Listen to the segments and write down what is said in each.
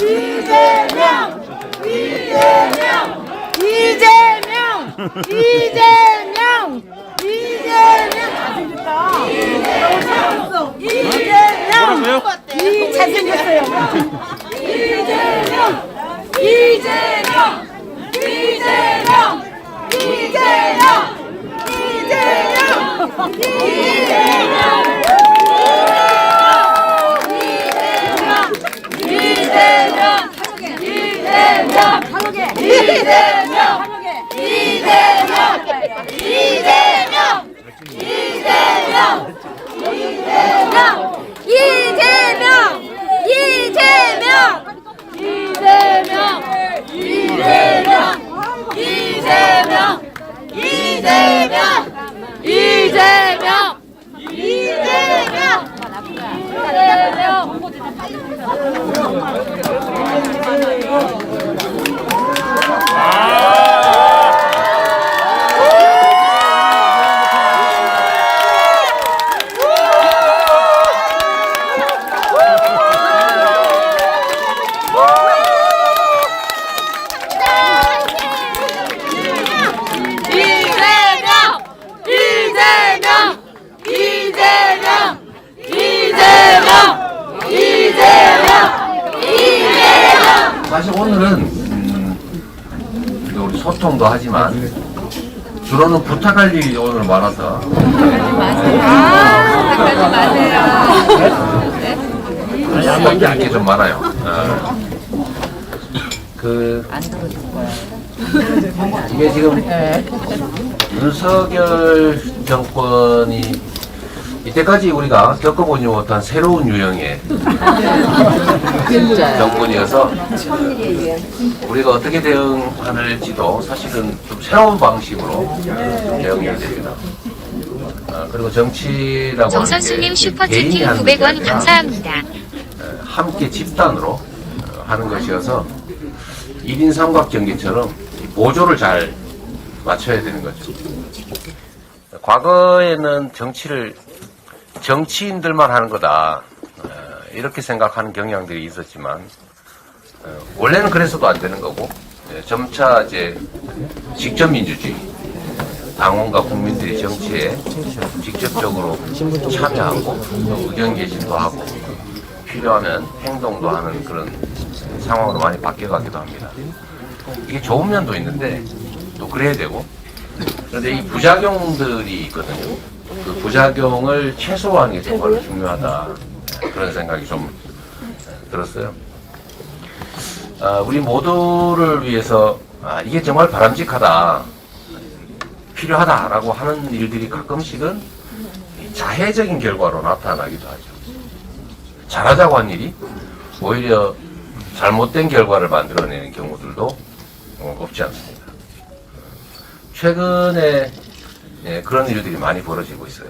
이재명! 이재명! 이재명! 이재명! 이재명! 잘생겼다. 이재명! 이 잘생겼어요. 이재명! 이재명! 이재명! 이재명! 이재명! 이재명! 사실 오늘은 우리 소통도 하지만 주로는 부탁할 일이 오늘 많아서 부탁할 게 좀 많아요. 이게 지금 윤석열 정권이 이때까지 우리가 겪어보지 못한 새로운 유형의 정권이어서 우리가 어떻게 대응할지도 사실은 좀 새로운 방식으로 대응해야 됩니다. 그리고 정치라고 정 선수님 슈퍼채팅 900원 감사합니다. 함께 집단으로 하는 것이어서 1인 삼각경기처럼 보조를 잘 맞춰야 되는 거죠. 과거에는 정치를 정치인들만 하는 거다 이렇게 생각하는 경향들이 있었지만 원래는 그래서도 안 되는 거고 점차 이제 직접 민주주의 당원과 국민들이 정치에 직접적으로 참여하고 또 의견 개진도 하고 필요하면 행동도 하는 그런 상황으로 많이 바뀌어가기도 합니다. 이게 좋은 면도 있는데 또 그래야 되고 그런데 이 부작용들이 있거든요. 그 부작용을 최소화하는 게 정말 중요하다 그런 생각이 좀 들었어요. 우리 모두를 위해서 이게 정말 바람직하다 필요하다라고 하는 일들이 가끔씩은 자해적인 결과로 나타나기도 하죠. 잘하자고 한 일이 오히려 잘못된 결과를 만들어내는 경우들도 없지 않습니다. 최근에 그런 일들이 많이 벌어지고 있어요.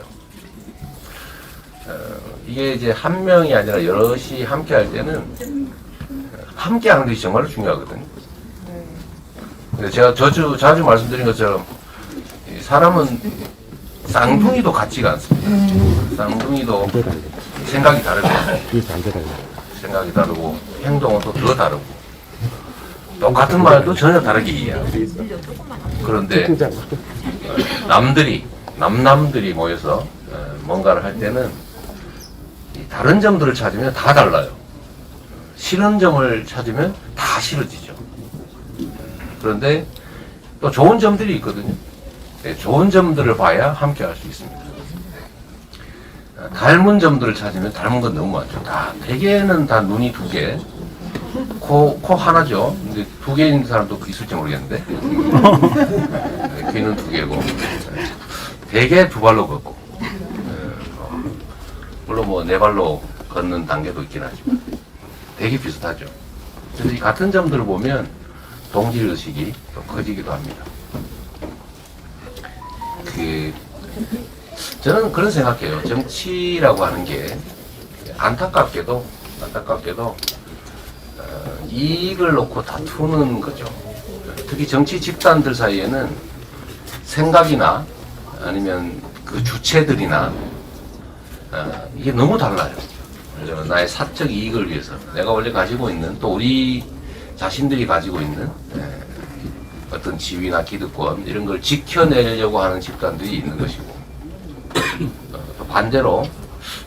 이게 이제 한 명이 아니라 여럿이 함께 할 때는 함께 하는 것이 정말 중요하거든요. 근데 제가 자주 말씀드린 것처럼 사람은 쌍둥이도 같지가 않습니다. 쌍둥이도 생각이 다르고 행동은 또 더 다르고 똑같은 말도 전혀 다르게 이해하고 그런데 남들이 모여서 뭔가를 할 때는 다른 점들을 찾으면 다 달라요. 싫은 점을 찾으면 다 싫어지죠. 그런데 또 좋은 점들이 있거든요. 좋은 점들을 봐야 함께 할 수 있습니다. 닮은 점들을 찾으면 닮은 건 너무 많죠. 대개는 다 눈이 2개, 코 하나죠. 근데 2개 있는 사람도 있을지 모르겠는데. 귀는 2개고. 대개 2발로 걷고. 물론 뭐 4발로 걷는 단계도 있긴 하지만. 되게 비슷하죠. 그래서 이 같은 점들을 보면 동질의식이 또 커지기도 합니다. 저는 그런 생각해요. 정치라고 하는 게 안타깝게도 이익을 놓고 다투는 거죠. 특히 정치 집단들 사이에는 생각이나 아니면 그 주체들이나 이게 너무 달라요. 나의 사적 이익을 위해서 내가 원래 가지고 있는 또 우리 자신들이 가지고 있는 어떤 지위나 기득권 이런 걸 지켜내려고 하는 집단들이 있는 것이고 또 반대로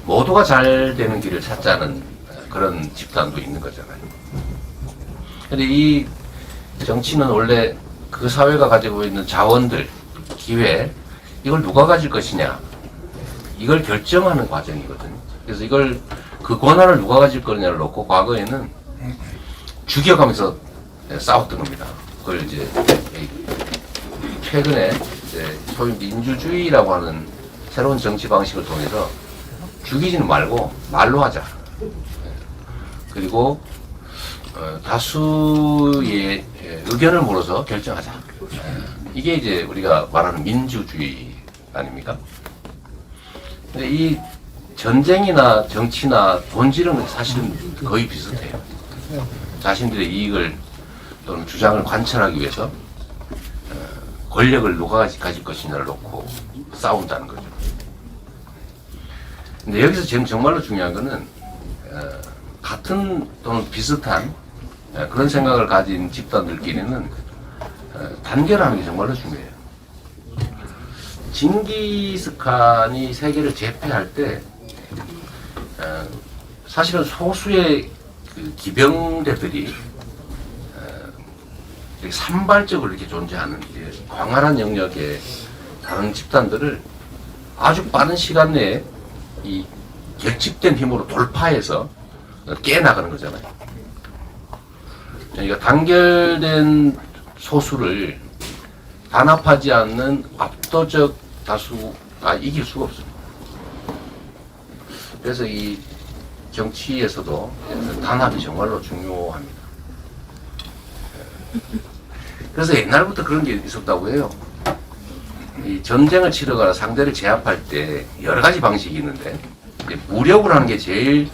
모두가 잘 되는 길을 찾자는 그런 집단도 있는 거잖아요. 근데 이 정치는 원래 그 사회가 가지고 있는 자원들, 기회 이걸 누가 가질 것이냐 이걸 결정하는 과정이거든요. 그래서 이걸 그 권한을 누가 가질 거냐를 놓고 과거에는 죽여가면서 싸웠던 겁니다. 그걸 이제 최근에 이제 소위 민주주의라고 하는 새로운 정치 방식을 통해서 죽이지는 말고 말로 하자. 그리고 다수의 의견을 물어서 결정하자. 이게 이제 우리가 말하는 민주주의 아닙니까? 근데 이 전쟁이나 정치나 본질은 사실은 거의 비슷해요. 자신들의 이익을 또는 주장을 관철하기 위해서 권력을 누가 가질 것이냐를 놓고 싸운다는 거죠. 근데 여기서 지금 정말로 중요한 거는 같은 또는 비슷한 그런 생각을 가진 집단들끼리는 단결하는 게 정말로 중요해요. 징기스칸이 세계를 제패할 때 사실은 소수의 그 기병대들이 이렇게 산발적으로 이렇게 존재하는 광활한 영역의 다른 집단들을 아주 빠른 시간 내에 이 결집된 힘으로 돌파해서 깨나가는 거잖아요. 그러니까 단결된 소수를 단합하지 않는 압도적 다수가 이길 수가 없습니다. 그래서 이 정치에서도 단합이 정말로 중요합니다. 그래서 옛날부터 그런 게 있었다고 해요. 이 전쟁을 치러가라 상대를 제압할 때 여러 가지 방식이 있는데 무력으로 하는 게 제일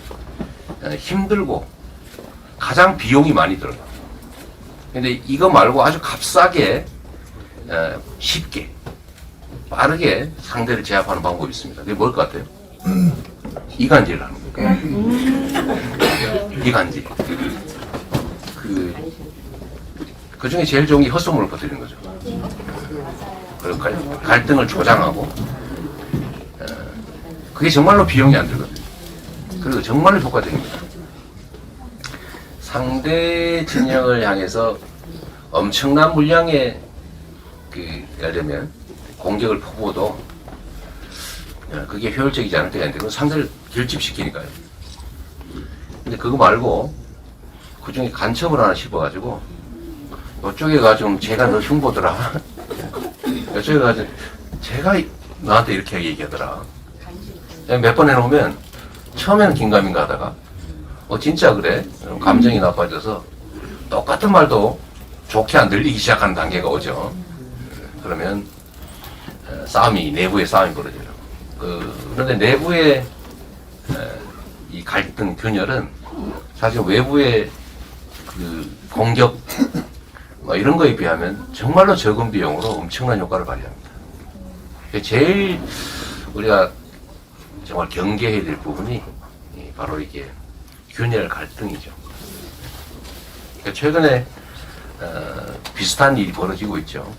힘들고 가장 비용이 많이 들어요. 근데 이거 말고 아주 값싸게 쉽게 빠르게 상대를 제압하는 방법이 있습니다. 그게 뭘 것 같아요? 이간질을 하는 거예요. 이간질. 그 중에 제일 좋은 게 헛소문을 퍼뜨리는 거죠. 그리고 갈등을 조장하고 그게 정말로 비용이 안 들거든요. 그리고 정말로 효과적입니다. 상대 진영을 향해서 엄청난 물량의 예를 들면 공격을 퍼부어도 그게 효율적이지 않을 때가 있는데 그건 상대를 결집시키니까요. 근데 그거 말고 그 중에 간첩을 하나 씹어가지고 이쪽에 가지고 제가 너 흉보더라. 이쪽에 가지고 제가 너한테 이렇게 얘기하더라. 몇 번 해놓으면 처음에는 긴가민가 하다가 진짜 그래? 감정이 나빠져서 똑같은 말도 좋게 안 들리기 시작하는 단계가 오죠. 그러면 내부의 싸움이 벌어져요. 그런데 내부의 이 갈등, 균열은 사실 외부의 그 공격 이런 거에 비하면 정말로 적은 비용으로 엄청난 효과를 발휘합니다. 제일 우리가 정말 경계해야 될 부분이 바로 이게 균열 갈등이죠. 최근에 비슷한 일이 벌어지고 있죠.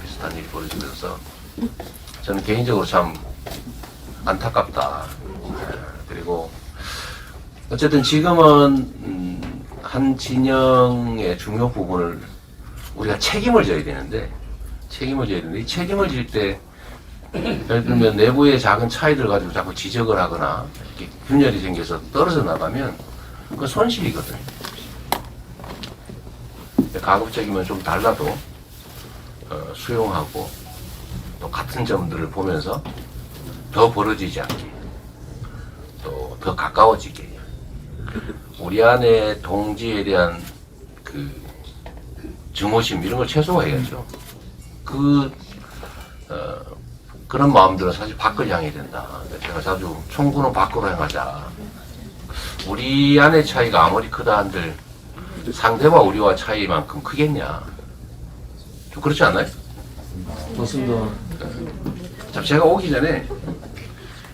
비슷한 일이 벌어지면서 저는 개인적으로 참 안타깝다. 그리고 어쨌든 지금은 한 진영의 중요 부분을 우리가 책임을 져야 되는데 이 책임을 질 때 예를 들면 내부의 작은 차이들 가지고 자꾸 지적을 하거나 이렇게 균열이 생겨서 떨어져 나가면 그건 손실이거든요. 가급적이면 좀 달라도 수용하고 또 같은 점들을 보면서 더 벌어지지 않게 또 더 가까워지게 우리 안에 동지에 대한 그 증오심 이런 걸 최소화해야죠. 그런 마음들은 사실 밖을 향해야 된다. 제가 자주 총구는 밖으로 향하자. 우리 안의 차이가 아무리 크다 한들 상대와 우리와 차이만큼 크겠냐. 좀 그렇지 않나요? 맞습니다. 자, 제가 오기 전에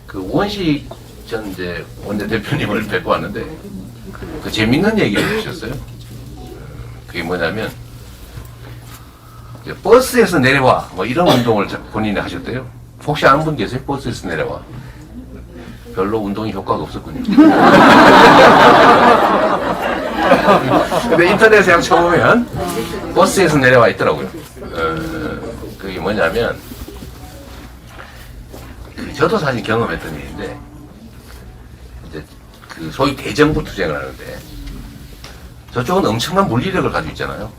그 우원식 전 이제 원내대표님을 뵙고 왔는데 그 재밌는 얘기를 해주셨어요. 그게 뭐냐면 이제 버스에서 내려와 뭐 이런 운동을 본인이 하셨대요. 혹시 아는 분 계세요? 버스에서 내려와. 별로 운동이 효과가 없었군요. 근데 인터넷에 한번 쳐보면 버스에서 내려와 있더라고요. 그게 뭐냐면 저도 사실 경험했던 일인데 이제 그 소위 대정부 투쟁을 하는데 저쪽은 엄청난 물리력을 가지고 있잖아요.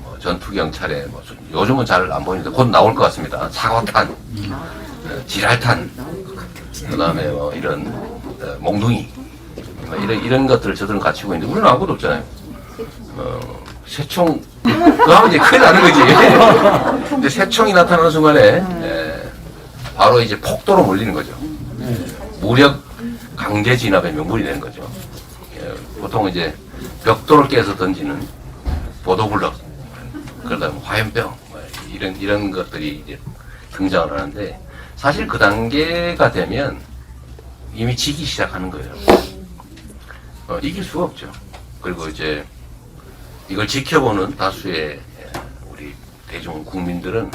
뭐 전투경찰에 뭐 요즘은 잘 안 보이는데 곧 나올 것 같습니다. 사과탄, 지랄탄, 그다음에 뭐 이런 몽둥이 뭐 이런 것들을 저들은 갖추고 있는데 우리는 아무것도 없잖아요. 새총 그거 하면 이제 큰일 나는 거지. 근데 새총이 나타나는 순간에 바로 이제 폭도로 몰리는 거죠. 무력 강제 진압의 명분이 되는 거죠. 보통 이제 벽돌을 깨서 던지는 보도블럭, 그러다 뭐 화염병 이런 것들이 이제 등장을 하는데 사실 그 단계가 되면 이미 지기 시작하는 거예요. 이길 수가 없죠. 그리고 이제 이걸 지켜보는 다수의 우리 대중 국민들은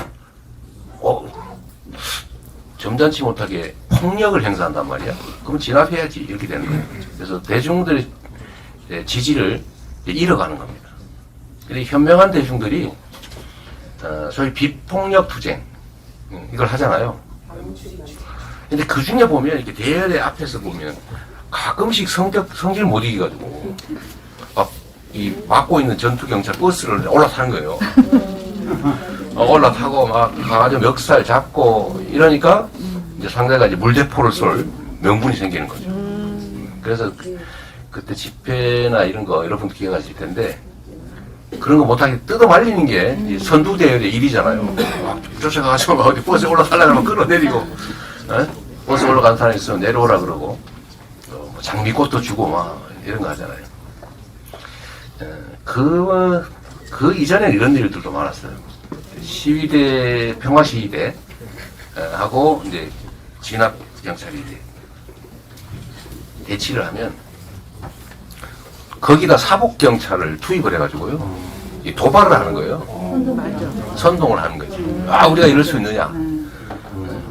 점잖지 못하게 폭력을 행사한단 말이야. 그럼 진압해야지 이렇게 되는 거예요. 그래서 대중들의 지지를 잃어가는 겁니다. 근데 현명한 대중들이 소위 비폭력 투쟁 이걸 하잖아요. 근데 그 중에 보면 이렇게 대열의 앞에서 보면 가끔씩 성질 못 이겨가지고 이 막고 있는 전투경찰 버스를 올라타는 거예요. 올라타고 막 가가지고 멱살 잡고 이러니까 이제 상대가 이제 물대포를 쏠 명분이 생기는 거죠. 그래서 그때 집회나 이런 거 여러분 기억하실 텐데 그런 거 못하게 뜯어 말리는 게 선두대열의 일이잖아요. 막 쫓아가가지고 막 어디 버스에 올라가려면 끌어내리고 버스 올라간 사람 있으면 내려오라 그러고 뭐 장미꽃도 주고 막 이런 거 하잖아요. 그 이전에 이런 일들도 많았어요. 시위대, 평화시위대 하고 이제 진압 경찰이 대치를 하면 거기다 사복 경찰을 투입을 해가지고요 도발을 하는 거예요. 선동을 하는 거죠. 우리가 이럴 수 있느냐?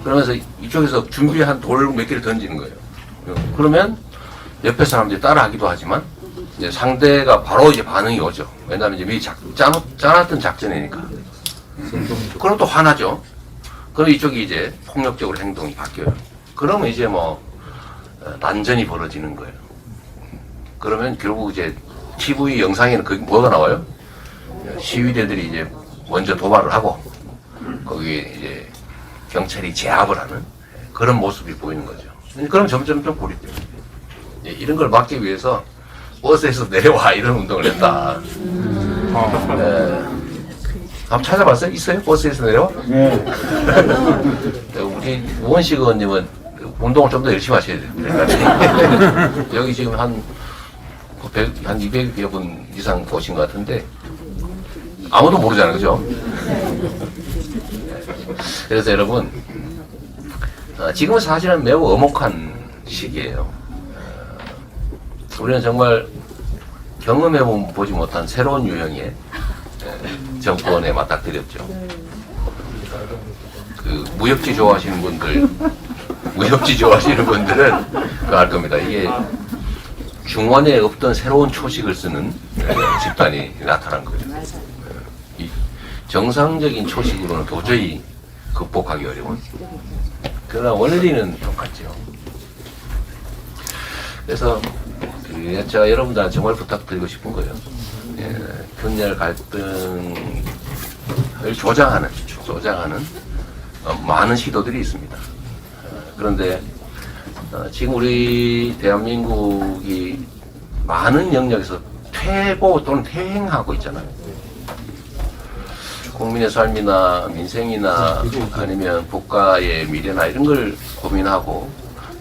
그러면서 이쪽에서 준비한 돌 몇 개를 던지는 거예요. 그러면 옆에 사람들이 따라하기도 하지만 이제 상대가 바로 이제 반응이 오죠. 왜냐하면 이제 미리 짜놨던 작전이니까. 그럼 또 화나죠. 그럼 이쪽이 이제 폭력적으로 행동이 바뀌어요. 그러면 이제 뭐 난전이 벌어지는 거예요. 그러면 결국 이제 TV 영상에는 거기 뭐가 나와요? 시위대들이 이제 먼저 도발을 하고 거기에 이제 경찰이 제압을 하는 그런 모습이 보이는 거죠. 그럼 점점 좀 고립돼요. 이런 걸 막기 위해서 버스에서 내려와 이런 운동을 했다. 한번 찾아봤어요? 있어요? 버스에서 내려와? 네. 우리 우원식 의원님은 운동을 좀 더 열심히 하셔야 돼요. 여기 지금 한 200여 분 이상 보신 것 같은데 아무도 모르잖아요. 그죠? 그래서 여러분 지금은 사실은 매우 엄혹한 시기예요. 우리는 정말 경험해보지 못한 새로운 유형의 정권에 맞닥뜨렸죠. 그 무협지 좋아하시는 분들은 그거 알 겁니다. 이게 중원에 없던 새로운 초식을 쓰는 집단이 나타난 거죠. 이 정상적인 초식으로는 도저히 극복하기 어려운. 그러나 원리는 똑같죠. 그래서 제가 여러분들한테 정말 부탁드리고 싶은 거예요. 분열 갈등을 조장하는 많은 시도들이 있습니다. 그런데 지금 우리 대한민국이 많은 영역에서 퇴보 또는 퇴행하고 있잖아요. 국민의 삶이나 민생이나 아니면 국가의 미래나 이런 걸 고민하고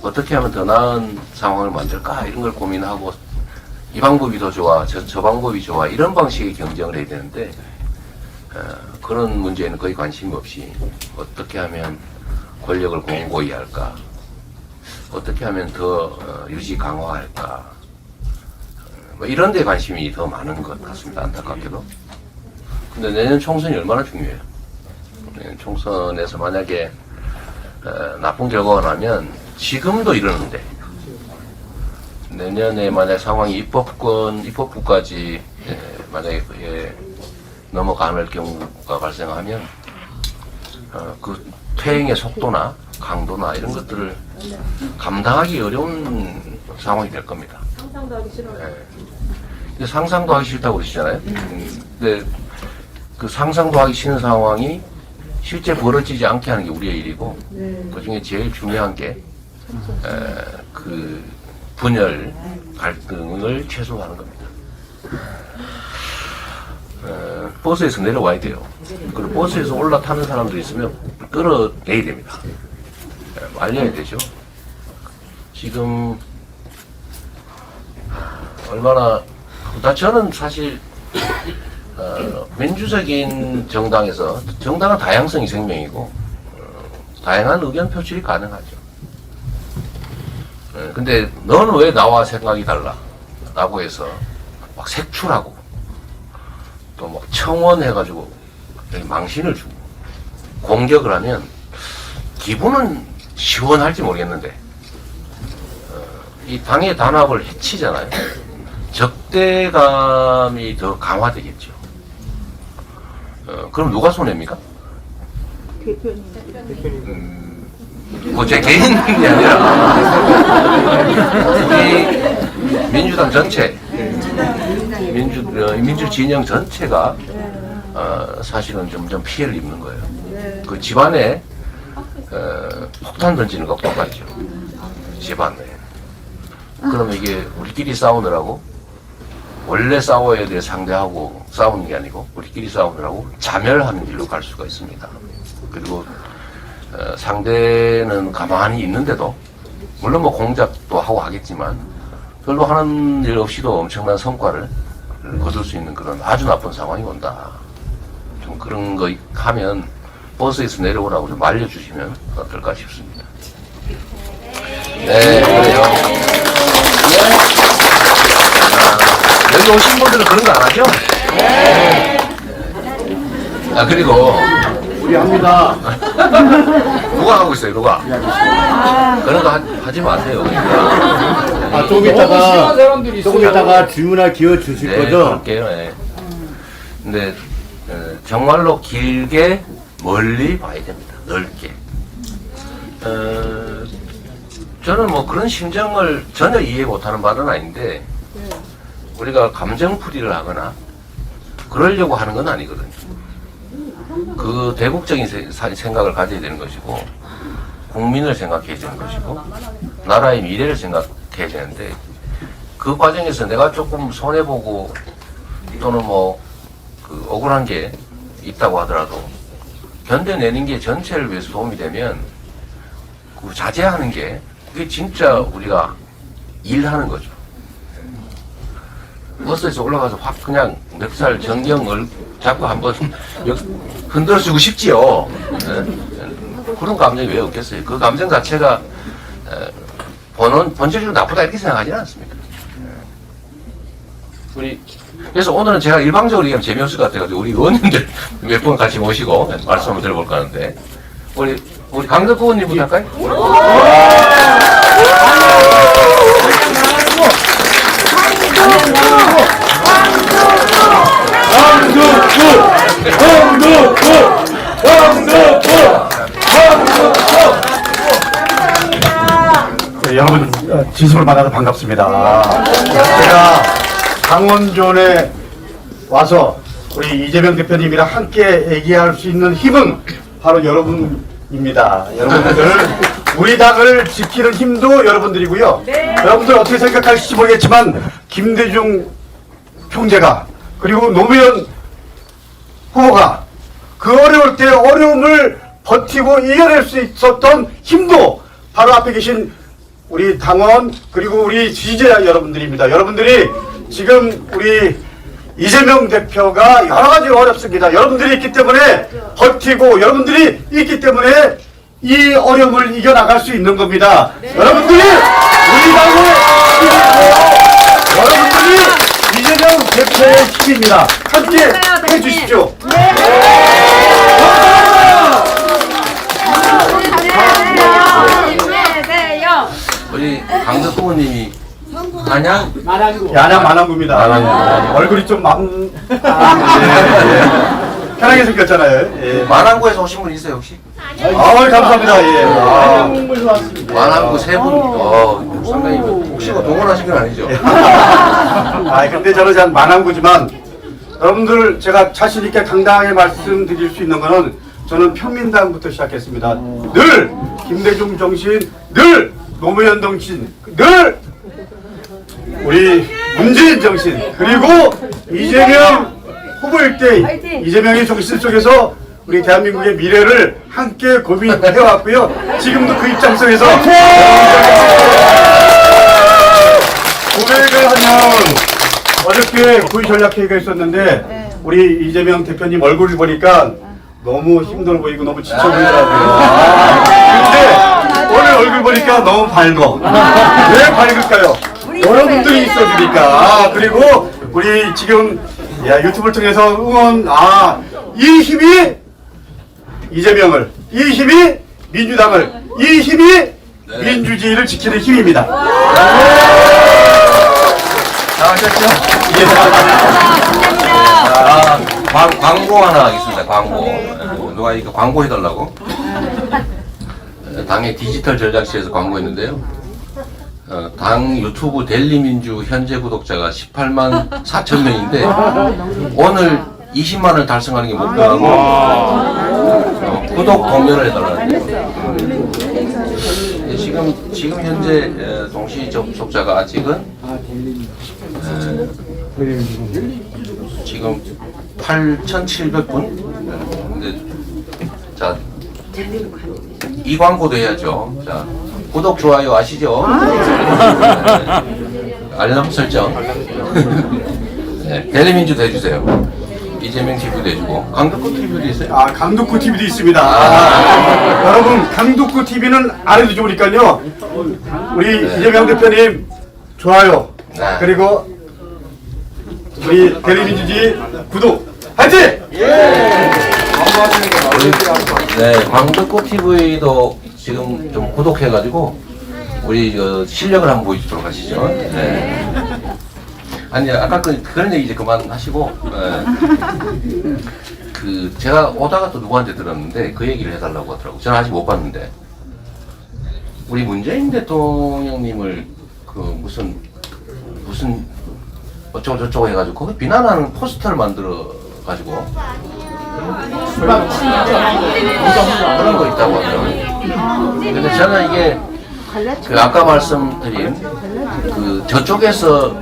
어떻게 하면 더 나은 상황을 만들까 이런 걸 고민하고 이 방법이 더 좋아 저 방법이 좋아 이런 방식의 경쟁을 해야 되는데 그런 문제에는 거의 관심이 없이 어떻게 하면 권력을 공고히 할까 어떻게 하면 더 유지 강화할까 뭐 이런 데 관심이 더 많은 것 같습니다. 안타깝게도. 근데 내년 총선이 얼마나 중요해요. 내년 총선에서 만약에 나쁜 결과가 나면 지금도 이러는데 내년에 만약 상황이 입법부까지 만약에 넘어가는 경우가 발생하면 그 퇴행의 속도나 강도나 이런 것들을 감당하기 어려운 상황이 될 겁니다. 상상도 하기 싫어요. 네. 상상도 하기 싫다고 그러시잖아요. 근데 그 상상도 하기 싫은 상황이 실제 벌어지지 않게 하는 게 우리의 일이고, 그 중에 제일 중요한 게 그 분열, 갈등을 최소화하는 겁니다. 버스에서 내려와야 돼요. 그리고 버스에서 올라타는 사람들이 있으면 끌어내야 됩니다. 알려야 되죠. 지금 얼마나 저는 사실 민주적인 정당에서 정당은 다양성이 생명이고 다양한 의견 표출이 가능하죠. 근데 너는 왜 나와 생각이 달라? 라고 해서 막 색출하고 또 막 청원해가지고 망신을 주고 공격을 하면 기분은 시원할지 모르겠는데 이 당의 단합을 해치잖아요. 적대감이 더 강화되겠죠. 그럼 누가 손해입니까? 대표님. 뭐 제 개인이 아니라 우리 민주당 전체, 민주 진영 전체가 사실은 점점 피해를 입는 거예요. 그 집안에 폭탄 던지는 것과 똑같죠. 집안에. 그러면 이게 우리끼리 싸우느라고 원래 싸워야 될 상대하고 싸우는 게 아니고 우리끼리 싸우느라고 자멸하는 길로 갈 수가 있습니다. 그리고 상대는 가만히 있는데도 물론 뭐 공작도 하고 하겠지만 별로 하는 일 없이도 엄청난 성과를 거둘 수 있는 그런 아주 나쁜 상황이 온다. 좀 그런 거 하면 버스에서 내려오라고 좀 알려주시면 어떨까 싶습니다. 네, 그래요. 여기 오신 분들은 그런 거 안 하죠? 네. 그리고 우리 합니다. 누가 하고 있어요, 누가? 그런 거 하지 마세요. 조금 있다가 질문할 기회 주실 네, 거죠? 그럴게요. 네. 근데 정말로 길게 멀리 봐야 됩니다. 넓게. 저는 뭐 그런 심정을 전혀 이해 못하는 바는 아닌데 우리가 감정풀이를 하거나 그러려고 하는 건 아니거든요. 그 대국적인 생각을 가져야 되는 것이고 국민을 생각해야 되는 것이고 나라의 미래를 생각해야 되는데 그 과정에서 내가 조금 손해보고 또는 뭐 그 억울한 게 있다고 하더라도 견뎌내는 게 전체를 위해서 도움이 되면 그 자제하는 게 그게 진짜 우리가 일하는 거죠. 버스에서 올라가서 확 그냥 멱살 정경을 잡고 한번 흔들어주고 싶지요. 그런 감정이 왜 없겠어요? 그 감정 자체가 본질적으로 나쁘다 이렇게 생각하지는 않습니다. 그래서 오늘은 제가 일방적으로 얘기하면 재미없을 것 같아가지고 우리 의원님들 몇 분 같이 모시고 말씀 한번 들어볼까 하는데 우리 강덕구 의원님부터 할까요? 네, 여러분 진심으로 만나서 반갑습니다. 제가 강원존에 와서 우리 이재명 대표님이랑 함께 얘기할 수 있는 힘은 바로 여러분입니다. 여러분들 우리 당을 지키는 힘도 여러분들이고요. 여러분들 어떻게 생각하실지 모르겠지만 김대중 총재가 그리고 노무현 후보가 그 어려울 때 어려움을 버티고 이겨낼 수 있었던 힘도 바로 앞에 계신 우리 당원 그리고 우리 지지자 여러분들입니다. 여러분들이 지금 우리 이재명 대표가 여러 가지 어렵습니다. 여러분들이 있기 때문에 버티고 여러분들이 있기 때문에 이 어려움을 이겨나갈 수 있는 겁니다. 여러분들이 우리 당의 힘이고요. 여러분들이 이재명 대표의 힘입니다. 함께 해주십시오. 우리 강덕 후보님이 안양 야냥 만왕구입니다. 만왕구. 얼굴이 좀 편하게 생겼잖아요. 예. 만안구에서 오신 분 있어요 혹시? 감사합니다. 예. 만안구 세 분. 상당히 혹시 동원하신 건 아니죠? 근데 저는 잘 만왕구지만 여러분들 제가 자신 있게 당당하게 말씀드릴 수 있는 거는 저는 평민당부터 시작했습니다. 늘 김대중 정신, 늘 노무현 정신, 늘 우리 문재인 정신, 그리고 이재명 후보일 때 이재명의 정신 속에서 우리 대한민국의 미래를 함께 고민해왔고요. 지금도 그 입장 속에서 고백을 하면 어저께 구의 전략회의가 있었는데 우리 이재명 대표님 얼굴을 보니까 너무 힘들어 보이고 너무 지쳐 보이더라고요. 근데 오늘 얼굴 보니까 너무 밝어. 왜 밝을까요? 여러분들이 있어주니까. 그리고 우리 지금 유튜브를 통해서 응원, 이 힘이 이재명을, 이 힘이 민주당을, 이 힘이 민주주의를 지키는 힘입니다. 잘하셨죠? 광고 하나 하겠습니다. 광고. 누가 이거 광고 해달라고? 당의 디지털 전략실에서 광고했는데요. 당 유튜브 델리민주 현재 구독자가 18만 4천 명인데 오늘 20만을 달성하는 게 목표하고 구독 공유를 해달라는 거예요. 지금 현재 동시 접속자가 아직은 지금 8,700분. 근데 자, 이 광고도 해야죠. 자, 구독, 좋아요 아시죠? 알람 설정. 네, 델리민주도 해주세요. 이재명 TV도 해주고. 강덕구 TV도 있어요? 강덕구 TV도 있습니다. 여러분, 강덕구 TV는 안 해도 좋으니까요. 우리 이재명 대표님, 좋아요. 그리고 우리 델리민주지 구독. 화이팅! 네, 강덕구 TV도 지금 좀 구독해가지고 우리 실력을 한번 보여주도록 하시죠. 네. 아니 아까 그런 얘기 이제 그만하시고 제가 오다가 또 누구한테 들었는데 그 얘기를 해달라고 하더라고. 저는 아직 못 봤는데 우리 문재인 대통령님을 무슨 어쩌고 저쩌고 해가지고 거기 비난하는 포스터를 만들어 가지고 그런 거 있다고 하더라고요. 근데 저는 이게 아까 말씀드린 저쪽에서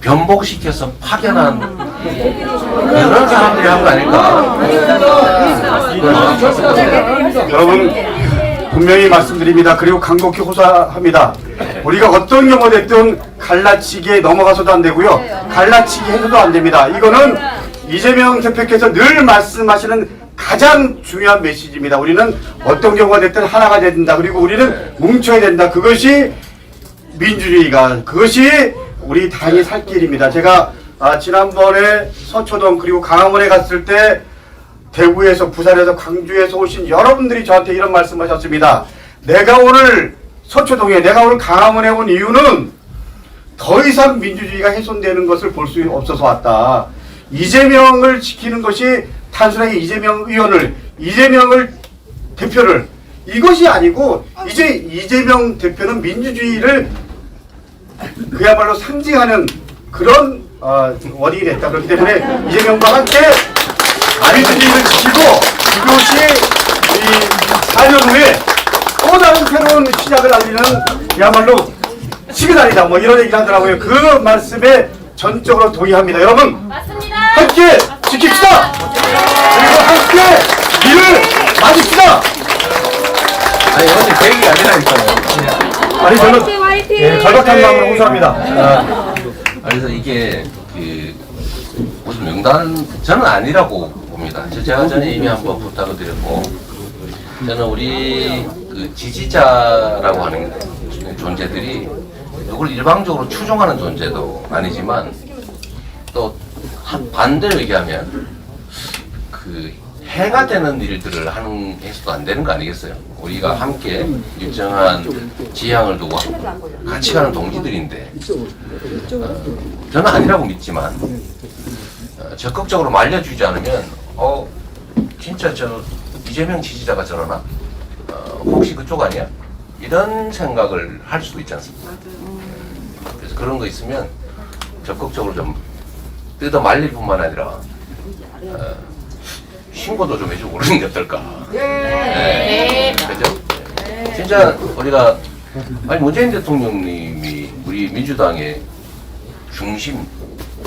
변복시켜서 파견한 그런 사람들이 한 거 아닐까. 여러분, 분명히 말씀드립니다. 그리고 강곡히 호소합니다. 우리가 어떤 경우가 됐든 갈라치기에 넘어가서도 안 되고요. 갈라치기 해서도 안 됩니다. 이거는 이재명 대표께서 늘 말씀하시는 가장 중요한 메시지입니다. 우리는 어떤 경우가 됐든 하나가 된다. 그리고 우리는 뭉쳐야 된다. 그것이 민주주의가, 그것이 우리 당이 살 길입니다. 제가 지난번에 서초동 그리고 강화문에 갔을 때 대구에서, 부산에서, 광주에서 오신 여러분들이 저한테 이런 말씀하셨습니다. 내가 오늘 서초동에, 내가 오늘 강화문에 온 이유는 더 이상 민주주의가 훼손되는 것을 볼 수 없어서 왔다. 이재명을 지키는 것이 단순하게 이재명 의원을, 이재명을 대표를, 이것이 아니고 이제 이재명 대표는 민주주의를 그야말로 상징하는 그런 원인이 됐다. 그렇기 때문에 이재명과 함께 민주주의를 지키고 그것이 이 4년 후에 또 다른 새로운 시작을 알리는 그야말로 시그널이다. 뭐 이런 얘기를 하더라고요. 그 말씀에 전적으로 동의합니다. 여러분, 맞습니다. 함께 지킵시다. 그리고 함께 일을 맞읍시다. 아니 어제 그 얘기 아니라니까요. 아니 저는 절박한 마음으로 호소합니다. 그래서 이게 무슨 명단 저는 아니라고 봅니다. 제가 전에 이미 한번 부탁을 드렸고 저는 우리 그 지지자라고 하는 존재들이 누구를 일방적으로 추종하는 존재도 아니지만 또 반대로 얘기하면 그 해가 되는 일들을 하는 해서도 안 되는 거 아니겠어요? 우리가 함께 일정한 지향을 두고 같이 가는 동지들인데 저는 아니라고 믿지만 적극적으로 말려주지 않으면 진짜 저 이재명 지지자가 저러나? 혹시 그쪽 아니야? 이런 생각을 할 수도 있지 않습니까? 그래서 그런 거 있으면 적극적으로 좀 뜯어 말릴 뿐만 아니라 신고도 좀 해주고 그러는 게 어떨까? 네. 그죠? 진짜 우리가 문재인 대통령님이 우리 민주당의 중심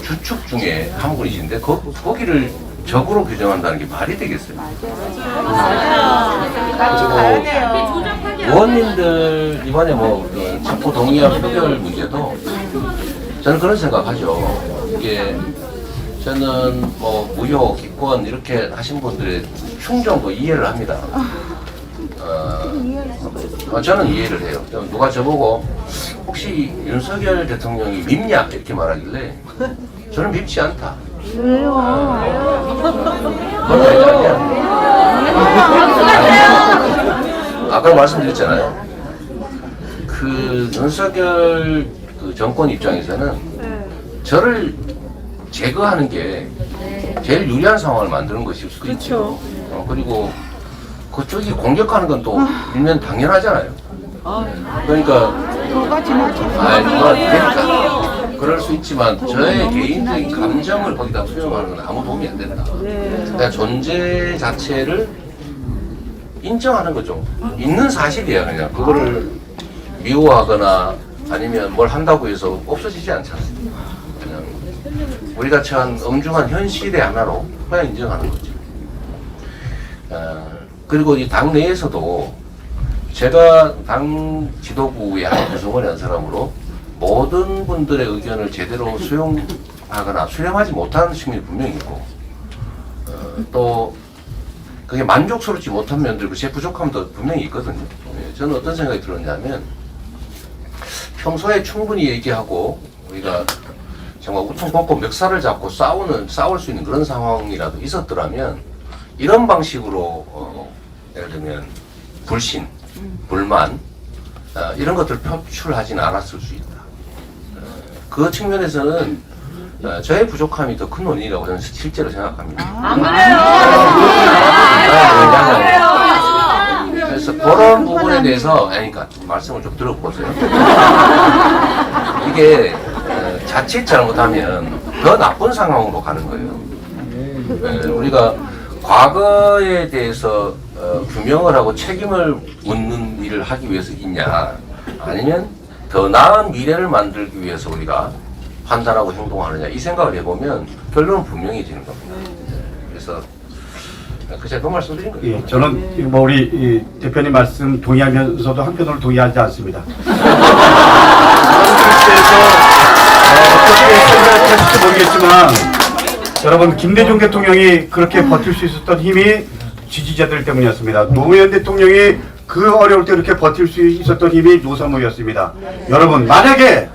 주축 중에 한 분이신데 거기를 적으로 규정한다는 게 말이 되겠어요? 그리고 의원님들 이번에 첩보 동의안 표결 문제도 저는 그런 생각하죠. 이게 저는 무효, 기권 이렇게 하신 분들의 충정도 이해를 합니다. 저는 이해를 해요. 누가 저보고 혹시 윤석열 대통령이 밉냐 이렇게 말하길래 저는 밉지 않다. 그건 아니야. 아까 말씀드렸잖아요. 그 윤석열 그 정권 입장에서는 저를 제거하는 게 제일 유리한 상황을 만드는 것일 수도 있죠. 그리고 그쪽이 공격하는 건 또 일면 당연하잖아요. 그러니까 그럴 수 있지만 저의 개인적인 감정을 거기다 투영하는 건 아무 도움이 안 된다. 그러니까 존재 자체를 인정하는 거죠. 있는 사실이에요. 그냥 그거를 미워하거나 아니면 뭘 한다고 해서 없어지지 않잖아요. 그냥 우리가 처한 엄중한 현실의 하나로 그냥 인정하는 거죠. 그리고 이 당 내에서도 제가 당 지도부의 한 구성원의 한 사람으로 모든 분들의 의견을 제대로 수용하거나 수렴하지 못하는 측면이 분명히 있고 또 그게 만족스럽지 못한 면들, 제 부족함도 분명히 있거든요. 저는 어떤 생각이 들었냐면 평소에 충분히 얘기하고 우리가 정말 우퉁 벗고 멱살을 잡고 싸울 수 있는 그런 상황이라도 있었더라면 이런 방식으로 예를 들면 불신, 불만 이런 것들을 표출하지는 않았을 수 있다. 그 측면에서는 저의 부족함이 더 큰 원인이라고 저는 실제로 생각합니다. 안 그래요? 그래서 그런 부분에 대해서 그러니까 말씀을 좀 들어보세요. 이게 자칫 잘못하면 더 나쁜 상황으로 가는 거예요. 우리가 과거에 대해서 규명을 하고 책임을 묻는 일을 하기 위해서 있냐 아니면 더 나은 미래를 만들기 위해서 우리가 판단하고 행동하느냐 이 생각을 해보면 결론은 분명해지는 겁니다. 그래서 제가 그 말씀드린 거예요. 예, 저는 우리 대표님 말씀 동의하면서도 한편으로 동의하지 않습니다. 어떻게 생각하실지 모르겠지만 여러분 김대중 대통령이 그렇게 버틸 수 있었던 힘이 지지자들 때문이었습니다. 노무현 대통령이 그 어려울 때 그렇게 버틸 수 있었던 힘이 노사모였습니다. 여러분 만약에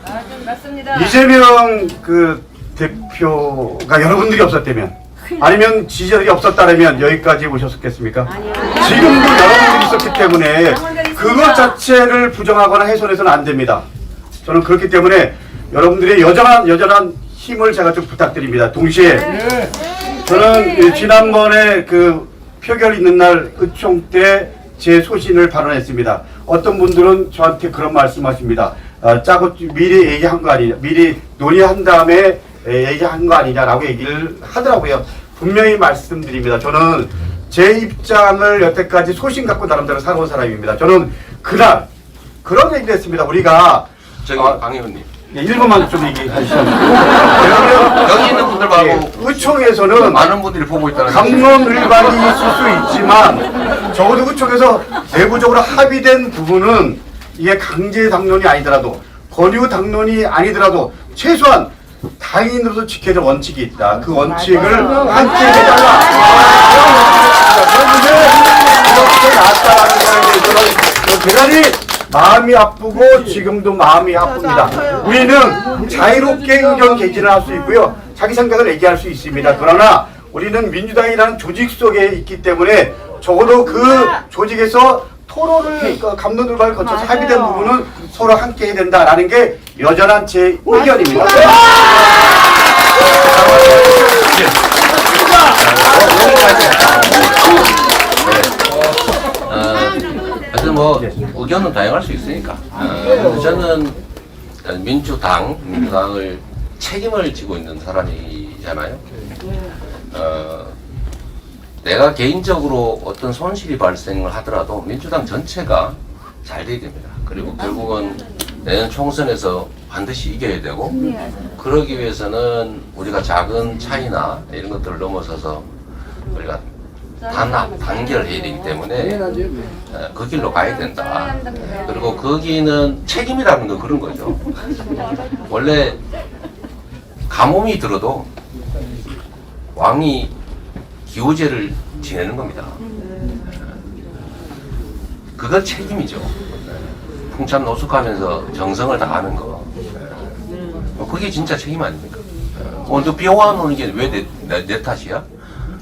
이재명 그 대표가 여러분들이 없었다면 아니면 지지자들이 없었다면 여기까지 오셨겠습니까? 지금도 여러분들이 있었기 때문에 그것 자체를 부정하거나 훼손해서는 안 됩니다. 저는 그렇기 때문에 여러분들의 여전한 힘을 제가 좀 부탁드립니다. 동시에 저는 지난번에 그 표결 있는 날 의총 때 제 소신을 발언했습니다. 어떤 분들은 저한테 그런 말씀하십니다. 짜고 미리 얘기한 거 아니냐, 미리 논의한 다음에 얘기한 거 아니냐라고 얘기를 하더라고요. 분명히 말씀드립니다. 저는 제 입장을 여태까지 소신 갖고 나름대로 살아온 사람입니다. 저는 그날 그런 얘기를 했습니다. 우리가 강 의원님. 네, 1분만 좀 얘기하시죠. 여기 있는 분들 말고 의총에서는 많은 분들이 보고 있다는 강론을박이 있을 수 있지만 적어도 의총에서 내부적으로 합의된 부분은 이게 강제 당론이 아니더라도 권유 당론이 아니더라도 최소한 당인으로서 지켜야 될 원칙이 있다. 그 원칙을 함께 해달라. 그런데 이렇게 나왔다라는 거에 대해서는 대단히 마음이 아프고 지금도 마음이 아픕니다. 우리는 자유롭게 의견 개진을 할 수 있고요. 자기 생각을 얘기할 수 있습니다. 그러나 우리는 민주당이라는 조직 속에 있기 때문에 적어도 그 조직에서 토론을 갑론을박을 거쳐서 합의된 부분은 서로 함께 해야 된다라는 게 여전한 제 의견입니다. 하여튼 뭐 의견은 다양할 수 있으니까 저는 민주당을 책임을 지고 있는 사람이잖아요. 내가 개인적으로 어떤 손실이 발생을 하더라도 민주당 전체가 잘 돼야 됩니다. 그리고 결국은 내년 총선에서 반드시 이겨야 되고 그러기 위해서는 우리가 작은 차이나 이런 것들을 넘어서서 우리가 단결해야 되기 때문에 그 길로 가야 된다. 그리고 거기는 책임이라는 건 그런 거죠. 원래 가뭄이 들어도 왕이 기호제를 지내는 겁니다. 그건 책임이죠. 풍참 노숙하면서 정성을 다하는 거. 그게 진짜 책임 아닙니까? 오늘 비 오는 게 왜 내 탓이야?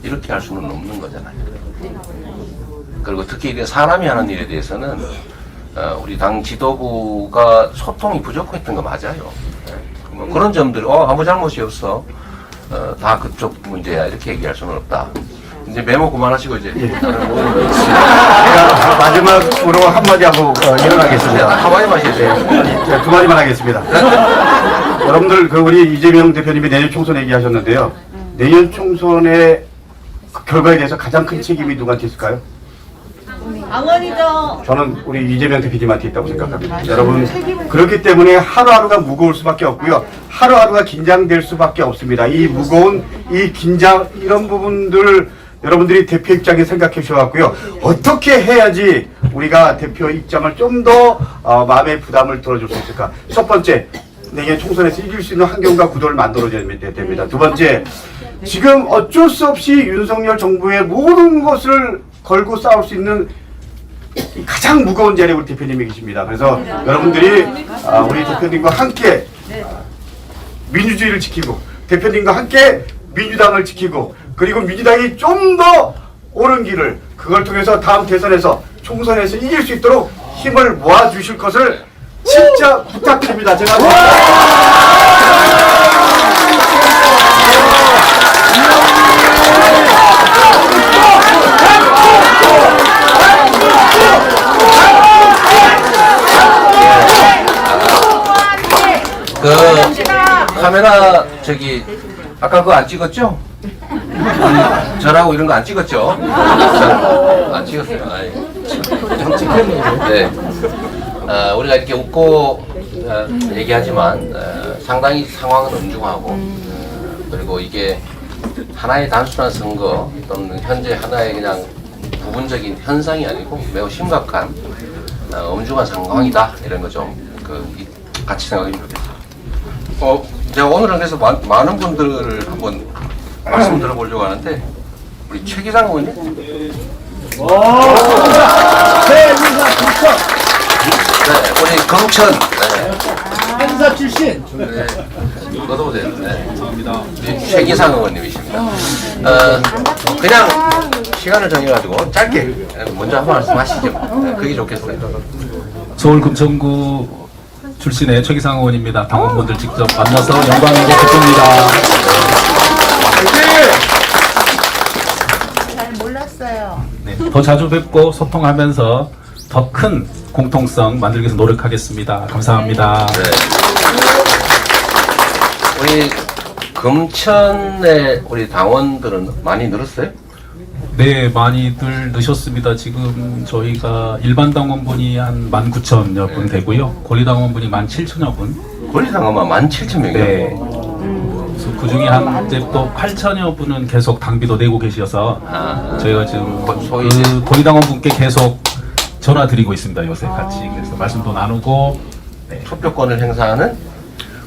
이렇게 할 수는 없는 거잖아요. 그리고 특히 이런 사람이 하는 일에 대해서는 우리 당 지도부가 소통이 부족했던 거 맞아요. 뭐 그런 점들, 아무 잘못이 없어. 다 그쪽 문제야. 이렇게 얘기할 수는 없다. 이제 메모 그만하시고 이제. 제가 마지막으로 한마디 하고 일어나겠습니다. 한마디 마셔야 돼요. 두 마디만 하겠습니다. 여러분들 우리 이재명 대표님이 내년 총선 얘기하셨는데요. 내년 총선의 그 결과에 대해서 가장 큰 책임이 누구한테 있을까요? 당원이죠. 저는 우리 이재명 대표님한테 있다고 생각합니다. 여러분 그렇기 때문에 하루하루가 무거울 수밖에 없고요. 하루하루가 긴장될 수밖에 없습니다. 이 무거운 이 긴장 이런 부분들 여러분들이 대표 입장에 생각해 주셔갖고요. 어떻게 해야지 우리가 대표 입장을 좀 더 마음의 부담을 덜어줄 수 있을까? 첫 번째, 내년 총선에서 이길 수 있는 환경과 구도를 만들어줘야 됩니다. 두 번째, 지금 어쩔 수 없이 윤석열 정부의 모든 것을 걸고 싸울 수 있는 가장 무거운 자리에 우리 대표님이 계십니다. 그래서 여러분들이 우리 대표님과 함께 민주주의를 지키고 대표님과 함께 민주당을 지키고 그리고 민주당이 좀 더 옳은 길을 그걸 통해서 다음 대선에서 총선에서 이길 수 있도록 힘을 모아주실 것을 진짜 부탁드립니다. 제가 카메라 아까 그거 안 찍었죠? 저라고 이런 거 안 찍었죠? 안 찍었어요. 네. 우리가 이렇게 웃고 얘기하지만 상당히 상황은 엄중하고 그리고 이게 하나의 단순한 선거 또는 현재 하나의 그냥 부분적인 현상이 아니고 매우 심각한 엄중한 상황이다 이런 거 좀 같이 생각하면 좋겠어요. 제가 오늘은 그래서 많은 분들을 한번 말씀 들어보려고 하는데 우리 최기상 의원님. 네, 우리 경천. 행사 출신. 네. 너도 오세요. 네. 감사합니다. 최기상 의원님이십니다. 그냥 시간을 정해가지고 짧게 먼저 한 말씀 하시죠. 네, 그게 좋겠어요. 서울 금천구 출신의 최기상 의원입니다. 당원분들 직접 만나서 영광이고 기쁩니다. 잘 몰랐어요. 네, 더 자주 뵙고 소통하면서 더 큰 공통성 만들기 위해서 노력하겠습니다. 감사합니다. 네. 우리 금천의 우리 당원들은 많이 늘었어요? 네, 많이들 넣으셨습니다. 지금 저희가 일반 당원분이 한 19,000여 분 되고요. 권리당원분이 17,000여 분. 권리당원만 17,000명이요? 네. 그래서 그 중에 한 이제 또 8,000여 분은 계속 당비도 내고 계셔서 저희가 지금 그 권리당원분께 계속 전화 드리고 있습니다. 요새 같이 그래서 말씀도 나누고 네. 투표권을 행사하는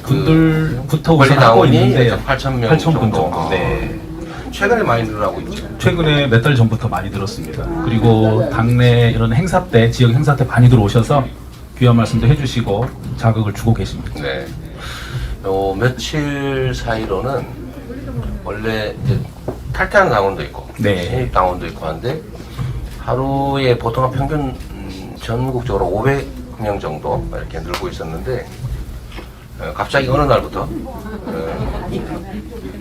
분들부터 우선 하고 있는데요. 8,000명 8,000분 정도. 네. 최근에 많이 늘어나고 있죠. 최근에 몇 달 전부터 많이 들었습니다. 그리고 당내 이런 행사 때, 지역 행사 때 많이 들어오셔서 귀한 말씀도 해주시고 자극을 주고 계십니다. 네. 요 며칠 사이로는 원래 이제 탈퇴하는 당원도 있고, 네. 신입 당원도 있고 한데 하루에 보통 한 평균 전국적으로 500명 정도 이렇게 늘고 있었는데 갑자기 어느 날부터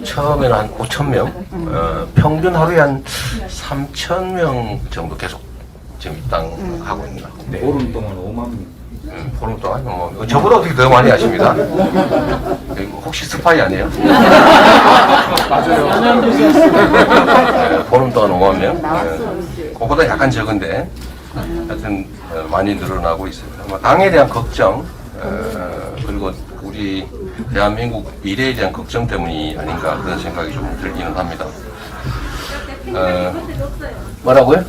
처음에는 한 5,000명, 평균 하루에 한 3,000명 정도 계속 지금 입당하고 있습니다. 네. 보름 동안 5만 명. 보름 동안 뭐 저보다 어떻게 더 많이 아십니다. 혹시 스파이 아니에요? 맞아요. 보름 동안 5만 명. 그거보다 약간 적은데 하여튼 많이 늘어나고 있습니다. 아마 당에 대한 걱정 그리고 우리 대한민국 미래에 대한 걱정 때문이 아닌가 그런 생각이 좀 들기는 합니다. 뭐라고요?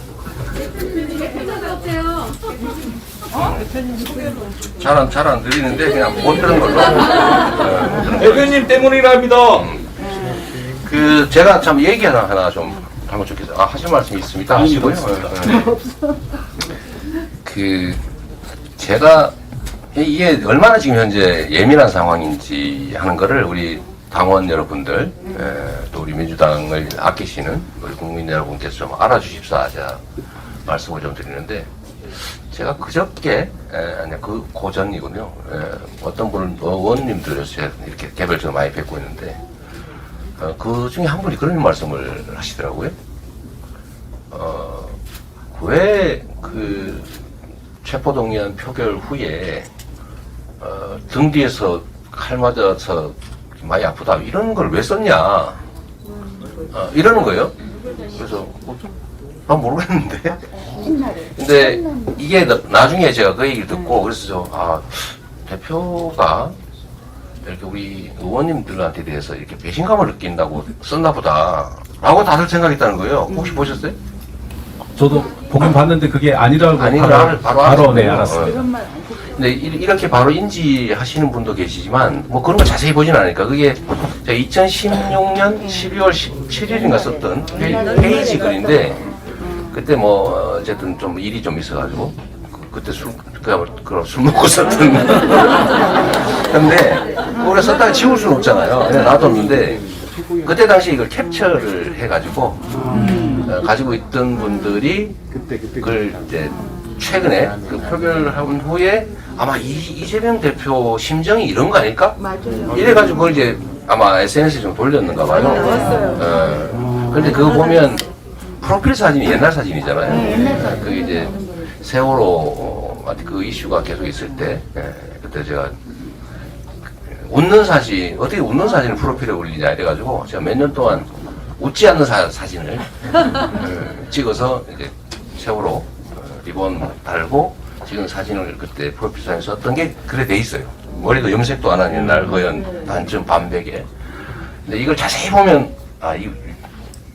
잘 안 들리는데 그냥 못 들은 걸로. 대표님 때문이랍니다. 그 제가 참 얘기 하나 좀 하면 좋겠어요. 하실 말씀이 있습니다. 하시고요. 그 제가 이게 얼마나 지금 현재 예민한 상황인지 하는 거를 우리 당원 여러분들 또 우리 민주당을 아끼시는 우리 국민 여러분께서 좀 알아주십사 제가 말씀을 좀 드리는데 제가 그저께 아니 그 고전이군요. 어떤 분을 의원님들을 이렇게 개별적으로 많이 뵙고 있는데 그 중에 한 분이 그런 말씀을 하시더라고요. 왜 그 체포동의안 표결 후에 등 뒤에서 칼 맞아서 많이 아프다 이런 걸 왜 썼냐 이러는 거예요. 그래서 난 모르겠는데. 근데 이게 나중에 제가 그 얘기를 듣고 그래서 대표가 이렇게 우리 의원님들한테 대해서 이렇게 배신감을 느낀다고 썼나 보다 라고 다들 생각했다는 거예요. 혹시 보셨어요? 저도 보긴 봤는데 그게 아니라고 바로 네, 알았습니다. 근데 이렇게 바로 인지하시는 분도 계시지만 뭐 그런 거 자세히 보진 않으니까 그게 제가 2016년 12월 17일인가 썼던 페이지 글인데 그때 뭐 어쨌든 좀 일이 좀 있어가지고 그때 술 먹고 썼던 근데 우리가 썼다가 지울 수는 없잖아요. 그냥 놔뒀는데 그때 당시 이걸 캡처를 해가지고 가지고 있던 분들이 그걸 이제 최근에 그 표결한 후에 아마 이재명 대표 심정이 이런 거 아닐까? 맞아요. 이래가지고 그걸 이제 아마 SNS에 좀 돌렸는가 봐요. 근데 그거 보면 프로필 사진이 옛날 사진이잖아요. 그 이제 세월호 그 이슈가 계속 있을 때 그때 제가 웃는 사진 어떻게 웃는 사진을 프로필에 올리냐 이래가지고 제가 몇 년 동안 웃지 않는 사진을 찍어서 이제 세월호 리본 달고 지금 사진을 그때 프로필 사진 썼던 게 그래 돼 있어요. 머리도 염색도 안 한 옛날 거연 반쯤 반백에. 근데 이걸 자세히 보면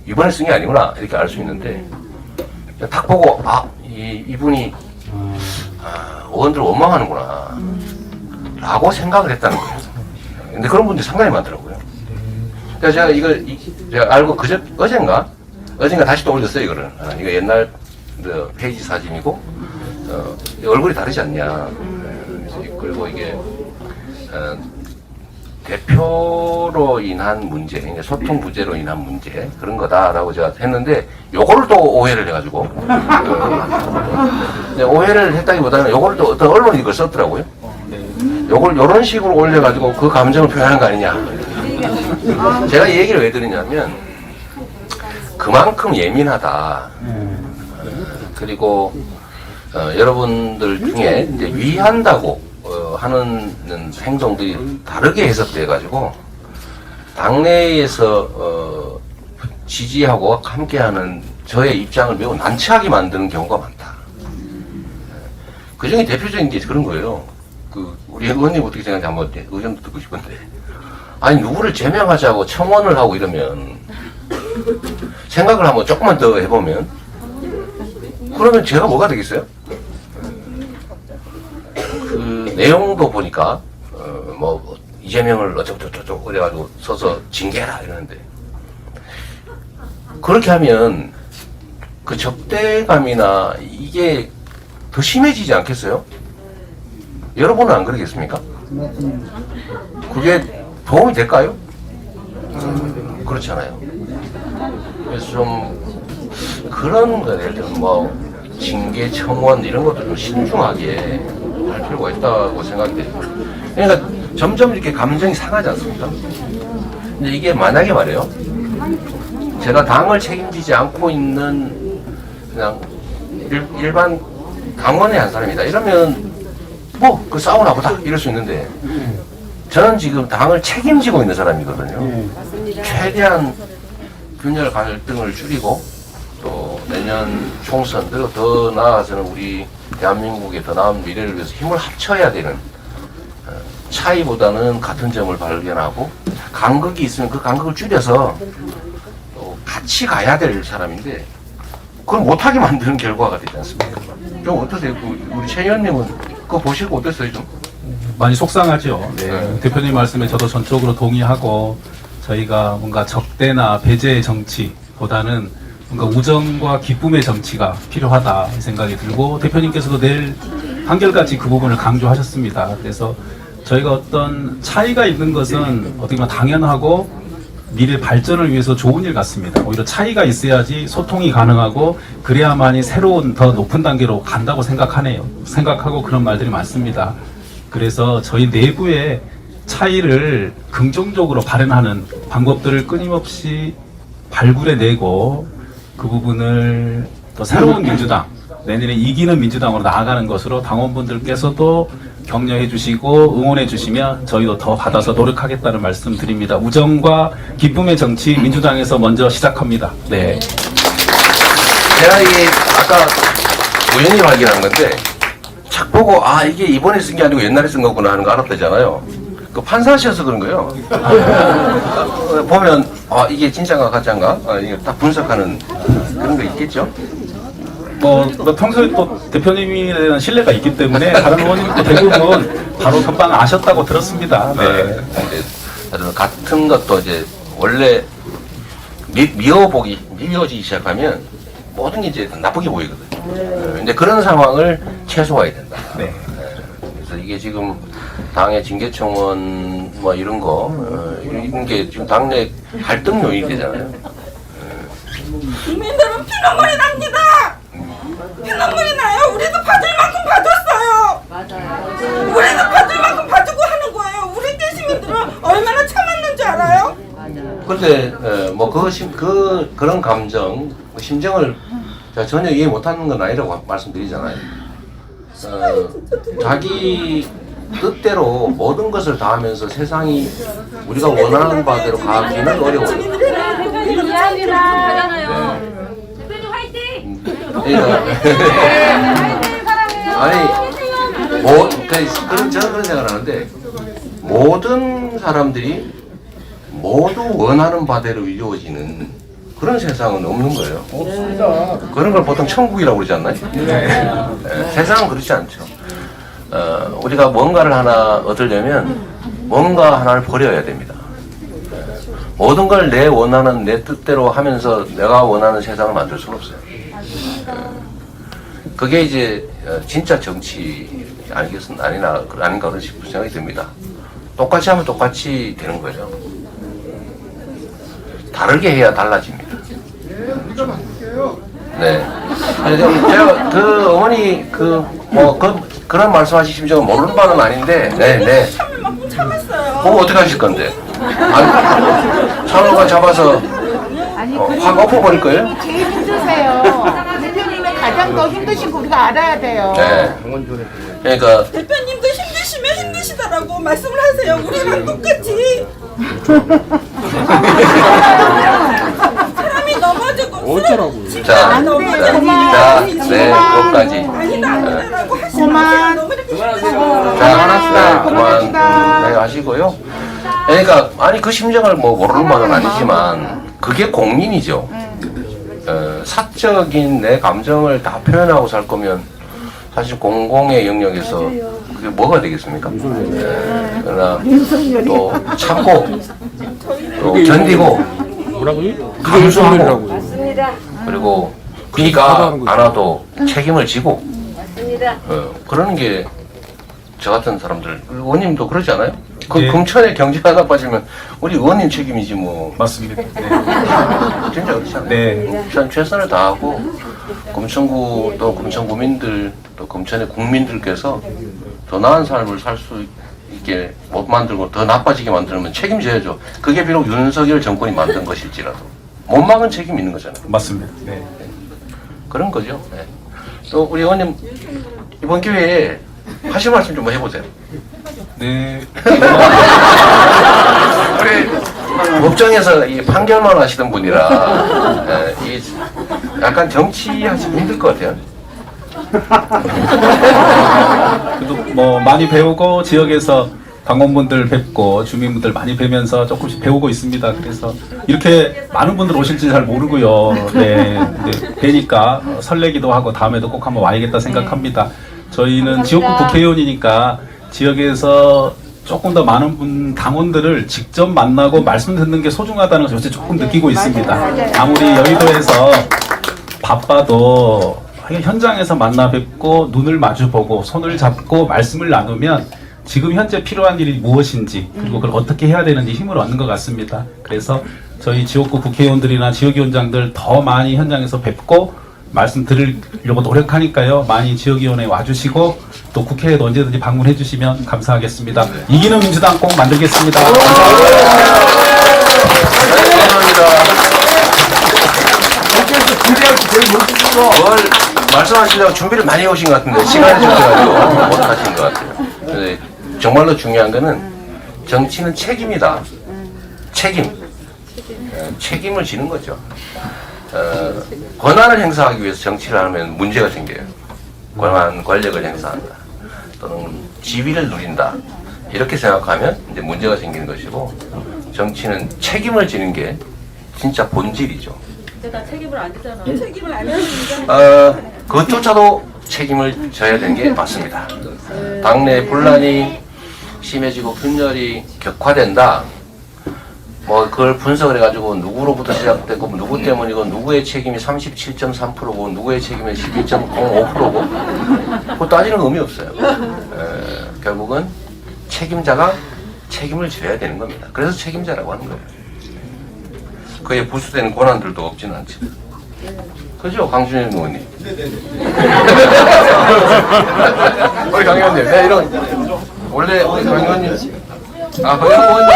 이번에 쓴 게 아니구나 이렇게 알 수 있는데 딱 보고 이분이 의원들 원망하는구나 라고 생각을 했다는 거예요. 근데 그런 분들이 상당히 많더라고요. 그래서 제가 이걸 제가 알고 어젠가 다시 또 올렸어요 이거를. 이거 옛날 페이지 사진이고 얼굴이 다르지 않냐. 그리고 이게 대표로 인한 문제, 소통 부재로 인한 문제 그런 거다라고 제가 했는데 요거를 또 오해를 해가지고 오해를 했다기보다는 요거를 또 어떤 언론이 이걸 썼더라고요. 요걸 요런 식으로 올려가지고 그 감정을 표현한 거 아니냐. 제가 이 얘기를 왜 드리냐면 그만큼 예민하다. 그리고 여러분들 중에 이제 위한다고 하는 행동들이 다르게 해석돼가지고 당내에서 지지하고 함께하는 저의 입장을 매우 난처하게 만드는 경우가 많다. 그 중에 대표적인 게 그런 거예요. 우리 의원님 어떻게 생각하는지 한번 의견도 듣고 싶은데 아니 누구를 제명하자고 청원을 하고 이러면 생각을 한번 조금만 더 해보면 그러면 제가 뭐가 되겠어요? 그 내용도 보니까 뭐 이재명을 어쩌고저쩌고 그래가지고 서서 징계해라 이러는데 그렇게 하면 그 적대감이나 이게 더 심해지지 않겠어요? 여러분은 안 그러겠습니까? 그게 도움이 될까요? 그렇잖아요. 그래서 좀 그런 거에 대해서 뭐 징계 청원 이런 것도 좀 신중하게 할 필요가 있다고 생각이 돼요. 그러니까 점점 이렇게 감정이 상하지 않습니까? 근데 이게 만약에 말이에요. 제가 당을 책임지지 않고 있는 그냥 일반 당원의 한 사람이다. 이러면 뭐 그 싸우나 보다 이럴 수 있는데 저는 지금 당을 책임지고 있는 사람이거든요. 최대한 균열 갈등을 줄이고 또 내년 총선 그리고 더 나아가서는 우리 대한민국의 더 나은 미래를 위해서 힘을 합쳐야 되는 차이보다는 같은 점을 발견하고 간극이 있으면 그 간극을 줄여서 또 같이 가야 될 사람인데 그걸 못하게 만드는 결과가 되지 않습니까? 좀 어떠세요? 우리 최 의원님은 그거 보시고 어땠어요? 좀? 많이 속상하죠. 네. 네. 대표님 말씀에 저도 전적으로 동의하고 저희가 뭔가 적대나 배제의 정치보다는 뭔가 우정과 기쁨의 정치가 필요하다 이 생각이 들고 대표님께서도 내일 한결같이 그 부분을 강조하셨습니다. 그래서 저희가 어떤 차이가 있는 것은 어떻게 보면 당연하고 미래 발전을 위해서 좋은 일 같습니다. 오히려 차이가 있어야지 소통이 가능하고 그래야만이 새로운 더 높은 단계로 간다고 생각하고 그런 말들이 많습니다. 그래서 저희 내부의 차이를 긍정적으로 발현하는 방법들을 끊임없이 발굴해내고 그 부분을 또 새로운 민주당, 내년에 이기는 민주당으로 나아가는 것으로 당원분들께서도 격려해 주시고 응원해 주시면 저희도 더 받아서 노력하겠다는 말씀 드립니다. 우정과 기쁨의 정치 민주당에서 먼저 시작합니다. 네. 제가 이게 아까 우연히 발견한 건데 착 보고 아 이게 이번에 쓴 게 아니고 옛날에 쓴 거구나 하는 거 알았다잖아요. 그 판사하셔서 그런 거예요. 보면 아 이게 진짜인가 가짜인가 이게 딱 분석하는 그런 거 있겠죠. 뭐 평소에 또 대표님에 대한 신뢰가 있기 때문에 다른 의원님도 대부분 바로 금방 아셨다고 들었습니다. 네. 같은 것도 이제 원래 미워지기 시작하면 모든 게 이제 나쁘게 보이거든요. 근데 그런 상황을 최소화해야 된다. 네. 그래서 이게 지금 당의 징계청원 뭐 이런 거 이런 게 지금 당내 갈등 요인이 되잖아요. 국민들은 피눈물이 납니다. 피눈물이 나요. 우리도 받을 만큼 받았어요. 우리도 받을 만큼 받고 하는 거예요. 우리 때 시민들은 얼마나 참았는지 알아요? 근데 뭐 그런 감정, 심정을 제가 전혀 이해 못하는 건 아니라고 말씀드리잖아요. 자기 뜻대로 모든 것을 다 하면서 세상이 우리가 원하는 바대로 가기는 어려워요. 대표님 화이팅! 아니, 저는 그런 생각을 하는데, 모든 사람들이 모두 원하는 바대로 이루어지는 그런 세상은 없는 거예요. 없습니다. 그런 걸 보통 천국이라고 그러지 않나요? 네. 세상은 그렇지 않죠. 우리가 뭔가를 하나 얻으려면 뭔가 하나를 버려야 됩니다. 모든 걸 내 원하는 내 뜻대로 하면서 내가 원하는 세상을 만들 수는 없어요. 그게 이제 진짜 정치 아닌가 그런 싶은 생각이 듭니다. 똑같이 하면 똑같이 되는 거죠. 다르게 해야 달라집니다. 네. 제가 그 어머니 그런 말씀하실 심정은 모르는 바는 아닌데, 네. 참을 만큼 참았어요. 그거 어떻게 하실 건데? 찬호가 잡아서 확 엎어버릴 거예요? 제일 힘드세요. 대표님은 가장 더 힘드신 거 우리가 알아야 돼요. 네. 그러니까 대표님도 힘드시면 힘드시다라고 말씀을 하세요. 우리랑 똑같이. 사람이 넘어지고 자, 네, 그것까지. 아니다라고 하시는 거예요. 너무 이렇게 자, 그만 네, 하시고요. 그러니까 아니 그 심정을 뭐 모르는 바는 아니지만 그게 공민이죠. 사적인 내 감정을 다 표현하고 살 거면 사실 공공의 영역에서 그게 뭐가 되겠습니까? 그러나 또 참고 또 견디고 감수하고 그리고 비가 안 와도 책임을 지고 그러는 게 저 같은 사람들 의원님도 그러지 않아요? 그 네. 금천에 경제가 나빠지면 우리 의원님 책임이지 뭐. 맞습니다. 네. 진짜 그렇지 않아요? 네. 최선을 다하고 금천구 또 금천구민들 또 금천의 국민들께서 더 나은 삶을 살 수 있게 못 만들고 더 나빠지게 만들면 책임져야죠. 그게 비록 윤석열 정권이 만든 것일지라도 못 막은 책임이 있는 거잖아요. 맞습니다. 네. 그런 거죠. 네. 또 우리 의원님 이번 기회에 하실 말씀 좀 해보세요. 네. 우리 법정에서 이 판결만 하시던 분이라 이 약간 정치하시기 힘들 것 같아요. 그래도 뭐 많이 배우고 지역에서 당원분들 뵙고 주민분들 많이 뵈면서 조금씩 배우고 있습니다. 그래서 이렇게 많은 분들 오실지 잘 모르고요. 네, 근데 뵈니까 설레기도 하고 다음에도 꼭 한번 와야겠다 생각합니다. 저희는 지역구 국회의원이니까 지역에서 조금 더 많은 당원들을 직접 만나고 말씀 듣는 게 소중하다는 것을 요새 조금 느끼고 있습니다. 아무리 여의도에서 바빠도 현장에서 만나 뵙고 눈을 마주 보고 손을 잡고 말씀을 나누면 지금 현재 필요한 일이 무엇인지 그리고 그걸 어떻게 해야 되는지 힘을 얻는 것 같습니다. 그래서 저희 지역구 국회의원들이나 지역위원장들 더 많이 현장에서 뵙고 말씀 드리려고 노력하니까요. 많이 지역위원회에 와주시고 또 국회에도 언제든지 방문해 주시면 감사하겠습니다. 이기는 민주당 꼭 만들겠습니다. 뭘 말씀하시려고 준비를 많이 해오신 것 같은데 시간이 좀 돼가지고 못 하신 것 같아요. 근데 정말로 중요한 거는 정치는 책임이다. 책임을 지는 거죠. 권한을 행사하기 위해서 정치를 하면 문제가 생겨요. 권력을 행사한다. 또는 지위를 누린다. 이렇게 생각하면 이제 문제가 생기는 것이고 정치는 책임을 지는 게 진짜 본질이죠. 책임을 안 졌잖아. 그것조차도 책임을 져야 되는 게 맞습니다. 당내 분란이 심해지고 분열이 격화된다. 뭐 그걸 분석을 해가지고 누구로부터 시작됐고 누구 때문이고 누구의 책임이 37.3%고 누구의 책임이 12.05%고 그거 따지는 의미 없어요. 결국은 책임자가 책임을 져야 되는 겁니다. 그래서 책임자라고 하는 거예요. 그에 부수되는 권한들도 없지는 않지. 그죠, 강준현 의원님? 우리 강 의원님, 네, 이런 원래 우리 강 의원님, 강 의원님.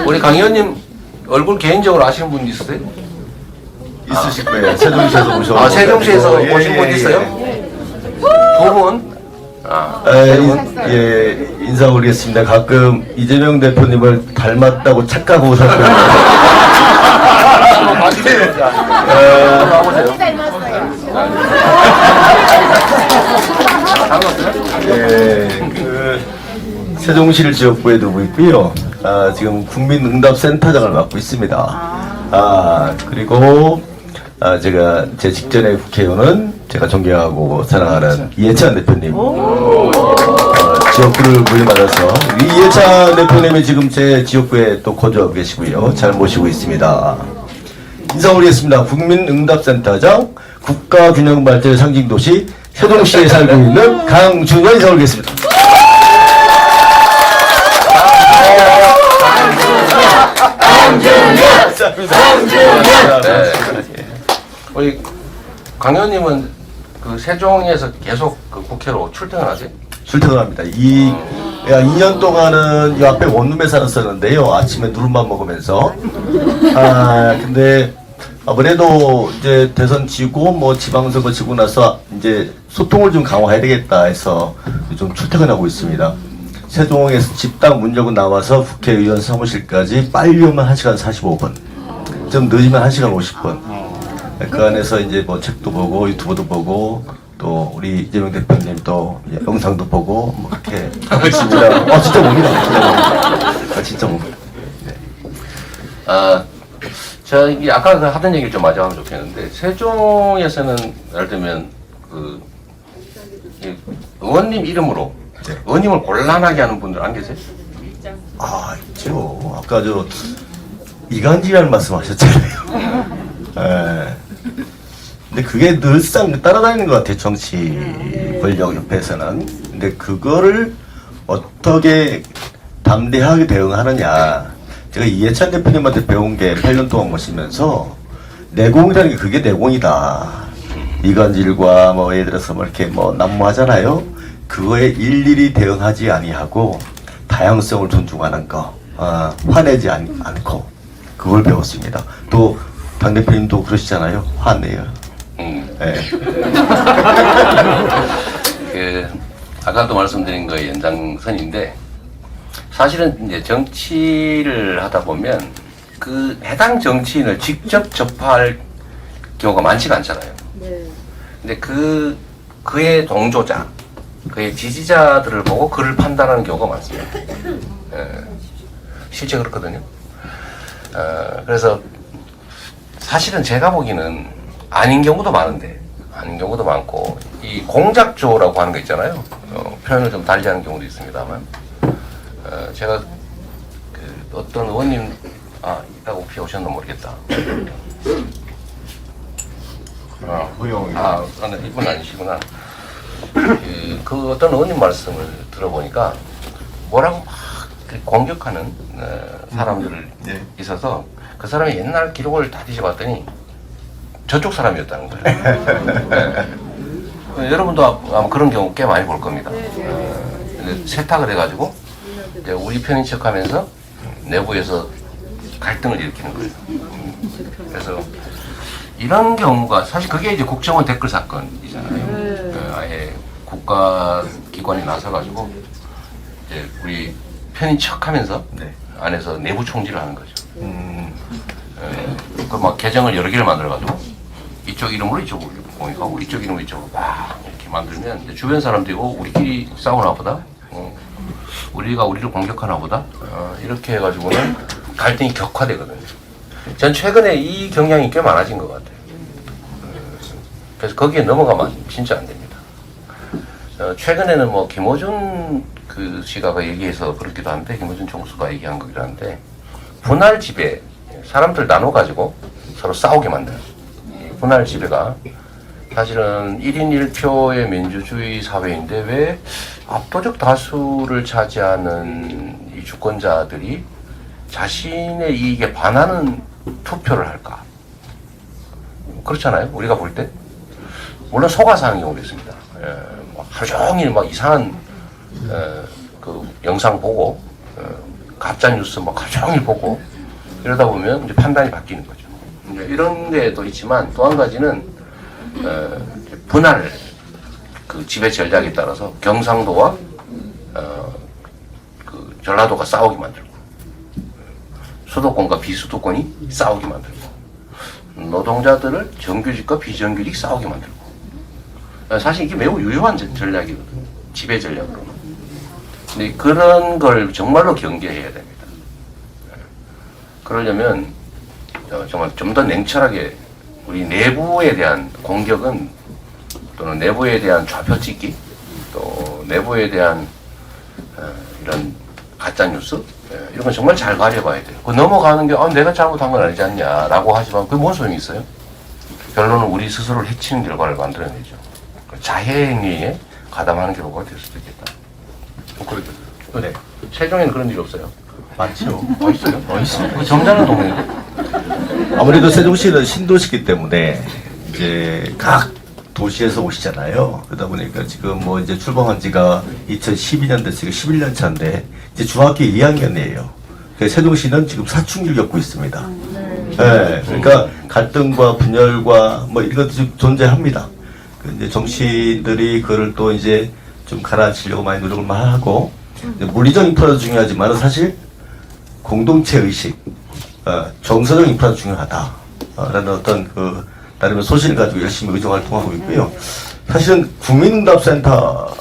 우리 강 의원님 얼굴 개인적으로 아시는 분 있으세요? 있으실 거예요. 세종시에서 오셔서. 세종시에서 오신 분 있어요? 두 분? 예, 인사 올리겠습니다. 가끔 이재명 대표님을 닮았다고 착각하고 살거든요. 예, 세종시 지역구에 두고 있고요. 지금 국민응답센터장을 맡고 있습니다. 그리고 제가 제 직전의 국회의원은 제가 존경하고 사랑하는 이해찬 대표님. 지역구를 물려받아서 이해찬 대표님이 지금 제 지역구에 또 거주하고 계시고요. 잘 모시고 있습니다. 인사 올리겠습니다. 국민응답센터장 국가균형발전의 상징도시 세종시에 살고 있는 강준현 인사 올리겠습니다. 우리 강 의원님은 그 세종에서 계속 그 국회로 출퇴근 하세요? 출퇴근합니다. 2년 동안은 이 앞에 원룸에 살았었는데요. 아침에 누른밥 먹으면서. 근데 아무래도 이제 대선 지고 뭐 지방선거 지고 나서 이제 소통을 좀 강화해야 되겠다 해서 좀 출퇴근하고 있습니다. 세종에서 집당 문 열고 나와서 국회의원 사무실까지 빨리 오면 1시간 45분. 좀 늦으면 1시간 50분. 그 안에서 이제 뭐 책도 보고 유튜브도 보고 또 우리 이재명 대표님 또 영상도 보고 뭐 그렇게 하고 있습니다. 진짜 뭡니다. 진짜 뭡니다. 저 이게 아까 그 하던 얘기를 좀 마저 하면 좋겠는데 세종에서는 예를 들면 그 의원님 이름으로 의원님을 곤란하게 하는 분들 안 계세요? 있죠. 아까 저 이간질이라는 말씀하셨잖아요. 예. 근데 그게 늘상 따라다니는 것 같아요. 정치 권력 옆에서는. 근데 그거를 어떻게 담대하게 대응하느냐. 제가 이해찬 대표님한테 배운 게 8년 동안 모시면서 내공이라는 게 그게 내공이다. 이간질과 뭐 예를 들어서 뭐 이렇게 뭐 난무하잖아요. 그거에 일일이 대응하지 아니하고 다양성을 존중하는 거, 화내지 않고 그걸 배웠습니다. 또 당대표님도 그러시잖아요. 화내요. 네. 아까도 말씀드린 거의 연장선인데 사실은 이제 정치를 하다 보면 그 해당 정치인을 직접 접할 경우가 많지가 않잖아요. 근데 그의 동조자, 그의 지지자들을 보고 그를 판단하는 경우가 많습니다. 실제 그렇거든요. 그래서 사실은 제가 보기에는 아닌 경우도 많은데, 아닌 경우도 많고, 이 공작조라고 하는 거 있잖아요. 표현을 좀 달리하는 경우도 있습니다만, 제가 그 어떤 의원님, 이따가 혹시 오셨나 모르겠다. 이분 아니시구나. 그 어떤 의원님 말씀을 들어보니까 뭐라고 막 공격하는 사람들을 있어서 그 사람이 옛날 기록을 다 뒤져봤더니 저쪽 사람이었다는 거예요. 네. 여러분도 아마 그런 경우 꽤 많이 볼 겁니다. 세탁을 해가지고 이제 우리 편인 척하면서 내부에서 갈등을 일으키는 거예요. 그래서 이런 경우가 사실 그게 이제 국정원 댓글 사건이잖아요. 아예 국가기관이 나서가지고 이제 우리 편인 척하면서 안에서 내부 총질을 하는 거죠. 그 막 계정을 여러 개를 만들어가지고 이쪽 이름으로 이쪽으로 공격하고 이쪽 이름으로 이쪽으로 막 이렇게 만들면 이제 주변 사람들이 우리끼리 싸우나 보다. 우리가 우리를 공격하나 보다. 이렇게 해가지고는 갈등이 격화되거든요. 전 최근에 이 경향이 꽤 많아진 것 같아요. 그래서 거기에 넘어가면 진짜 안 됩니다. 최근에는 뭐 김어준 그 씨가 얘기해서 그렇기도 한데, 김어준 총수가 얘기한 거기도 한데, 분할 지배, 사람들 나눠가지고 서로 싸우게 만드는 이 분할 지배가 사실은 1인 1표의 민주주의 사회인데 왜 압도적 다수를 차지하는 이 주권자들이 자신의 이익에 반하는 투표를 할까? 그렇잖아요. 우리가 볼 때. 물론 속아서 하는 경우도 있습니다. 하루 종일 막 이상한 그 영상 보고 가짜 뉴스 막 하루 종일 보고 이러다 보면 이제 판단이 바뀌는 거죠. 이런 게도 있지만 또 한 가지는 분할 그 지배 전략에 따라서 경상도와 그 전라도가 싸우게 만들고 수도권과 비수도권이 싸우게 만들고 노동자들을 정규직과 비정규직 싸우게 만들고 사실 이게 매우 유효한 전략이거든요. 지배 전략으로는. 근데 그런 걸 정말로 경계해야 됩니다. 그러려면 정말 좀 더 냉철하게 우리 내부에 대한 공격은 또는 내부에 대한 좌표찍기 또 내부에 대한 이런 가짜뉴스 이런 건 정말 잘 가려봐야 돼요. 그 넘어가는 게 내가 잘못한 건 아니지 않냐라고 하지만 그게 뭔 소용이 있어요? 결론은 우리 스스로를 해치는 결과를 만들어내죠. 자해 행위에 가담하는 결과가 될 수도 있겠다. 그렇죠. 네. 세종에는 그런 일이 없어요. 많죠. 있어요? 있어요. 점잖은 동네인데. 아무래도 세종시는 신도시기 때문에 이제 각 도시에서 오시잖아요. 그러다 보니까 지금 뭐 이제 출범한 지가 2012년 됐으니까 11년 차인데 이제 중학교 2학년이에요. 세종시는 지금 사춘기를 겪고 있습니다. 네, 그러니까 갈등과 분열과 뭐 이런 것도 존재합니다. 이제 정치인들이 그걸 또 이제 좀 가라앉히려고 많이 노력을 많이 하고 물리적 인프라도 중요하지만 사실 공동체 의식, 정서적 인프라도 중요하다. 라는 어떤 그 나름의 소신을 가지고 열심히 의정 활동하고 있고요. 사실은 국민응답센터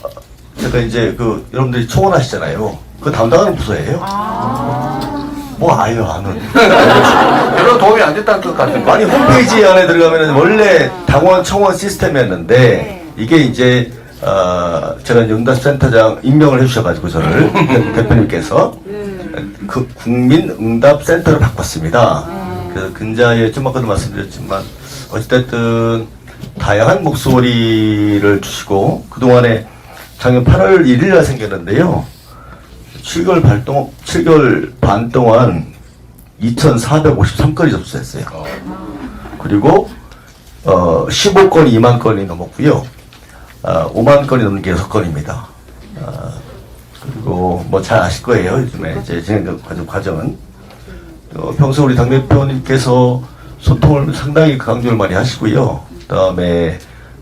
제가 이제 그 여러분들이 청원하시잖아요. 그 담당하는 부서예요. 뭐 아유 안은 별로 도움이 안 됐다는 뜻 같은데. 아니 홈페이지 안에 들어가면 원래 당원 청원 시스템이었는데 이게 이제 제가 응답센터장 임명을 해주셔가지고 저를 대표님께서 그 국민응답센터를 바꿨습니다. 그래서 근자에 좀 아까도 말씀드렸지만 어찌됐든 다양한 목소리를 주시고 그동안에 작년 8월 1일 날 생겼는데요. 7개월 반 동안 2,453건이 접수됐어요. 그리고 15건이 2만 건이 넘었고요. 5만 건이 넘는 게 6건입니다. 그리고 뭐 잘 아실 거예요. 요즘에 이제 진행 과정은 평소 우리 당대표님께서 소통을 상당히 강조를 많이 하시고요. 그다음에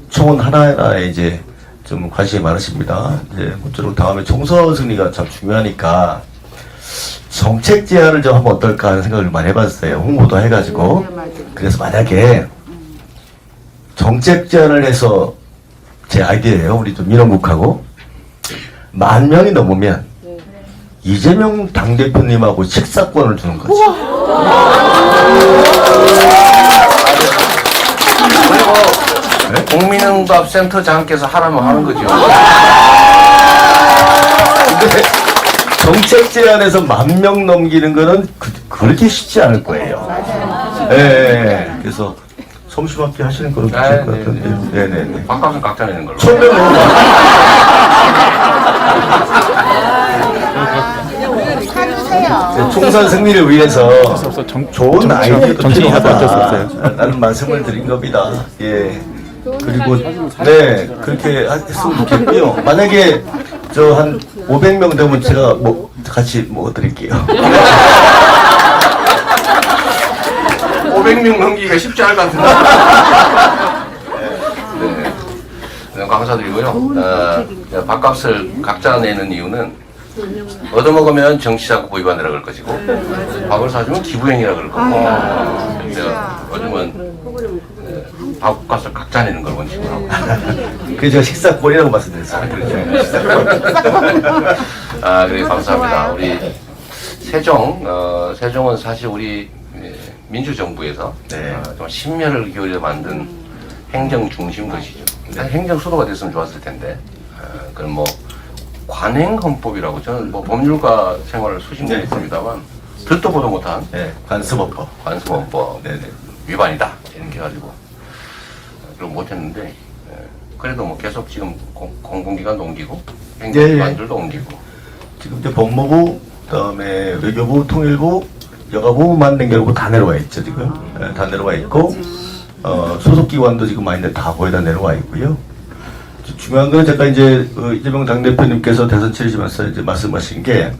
총원 하나하나에 이제 좀 관심이 많으십니다. 이제 모쪼록 다음에 총선 승리가 참 중요하니까 정책 제안을 좀 하면 어떨까 하는 생각을 많이 해봤어요. 홍보도 해가지고. 그래서 만약에 정책 제안을 해서 제 아이디어예요. 우리 좀 민원국하고 10,000명이 넘으면 이재명 당대표님하고 식사권을 주는 거지. 그리고 국민응답센터장께서 하라면 하는 거죠. 근데 정책 제안에서 10,000명 넘기는 거는 그렇게 쉽지 않을 거예요. 예. 그래서 솜씨밖에 하시는 거는 괜찮을 것 같은데. 네네네. 밥값은 각자 내는 걸로. 1,000명 사주세요. 총선 승리를 위해서 좋은 아이디어도 필요하다라는 말씀을 드린 겁니다. 예. 그리고 네 그렇게 했으면 좋겠고요. 만약에 저 한 500명 되면 제가 뭐 같이 드릴게요. 500명 넘기기가 쉽지 않을 것 같은데. 네, 감사드리고요. 밥값을 각자 내는 이유는 얻어먹으면 정치자금 위반이라 그럴 것이고 밥을 사주면 기부행위라 그럴 거고 요즘은 밥값을 각자 내는 걸 원칙으로 하고 그게 제가 식사권이라고 말씀드렸어요. 그래 감사합니다. 우리 세종은 사실 우리 민주정부에서 좀 심혈을 기울여 만든 행정 중심 도시죠. 행정 수도가 됐으면 좋았을 텐데 그럼 뭐 관행헌법이라고 저는 뭐 법률가 생활을 수십 년 했습니다만 듣도 보도 못한 관습헌법 네네. 위반이다 이렇게 해가지고 그럼 못했는데 그래도 뭐 계속 지금 공공기관도 옮기고 행정기관들도 옮기고 지금 이제 법무부 그다음에 외교부 통일부 여가부만 남겨놓고 다 내려와 있죠 지금. 다 내려와 있고 소속기관도 지금 많이 다 거의 다 내려와 있고요. 중요한 거는 제가 이제 이재명 당대표님께서 대선 치르시면서 이제 말씀하신 게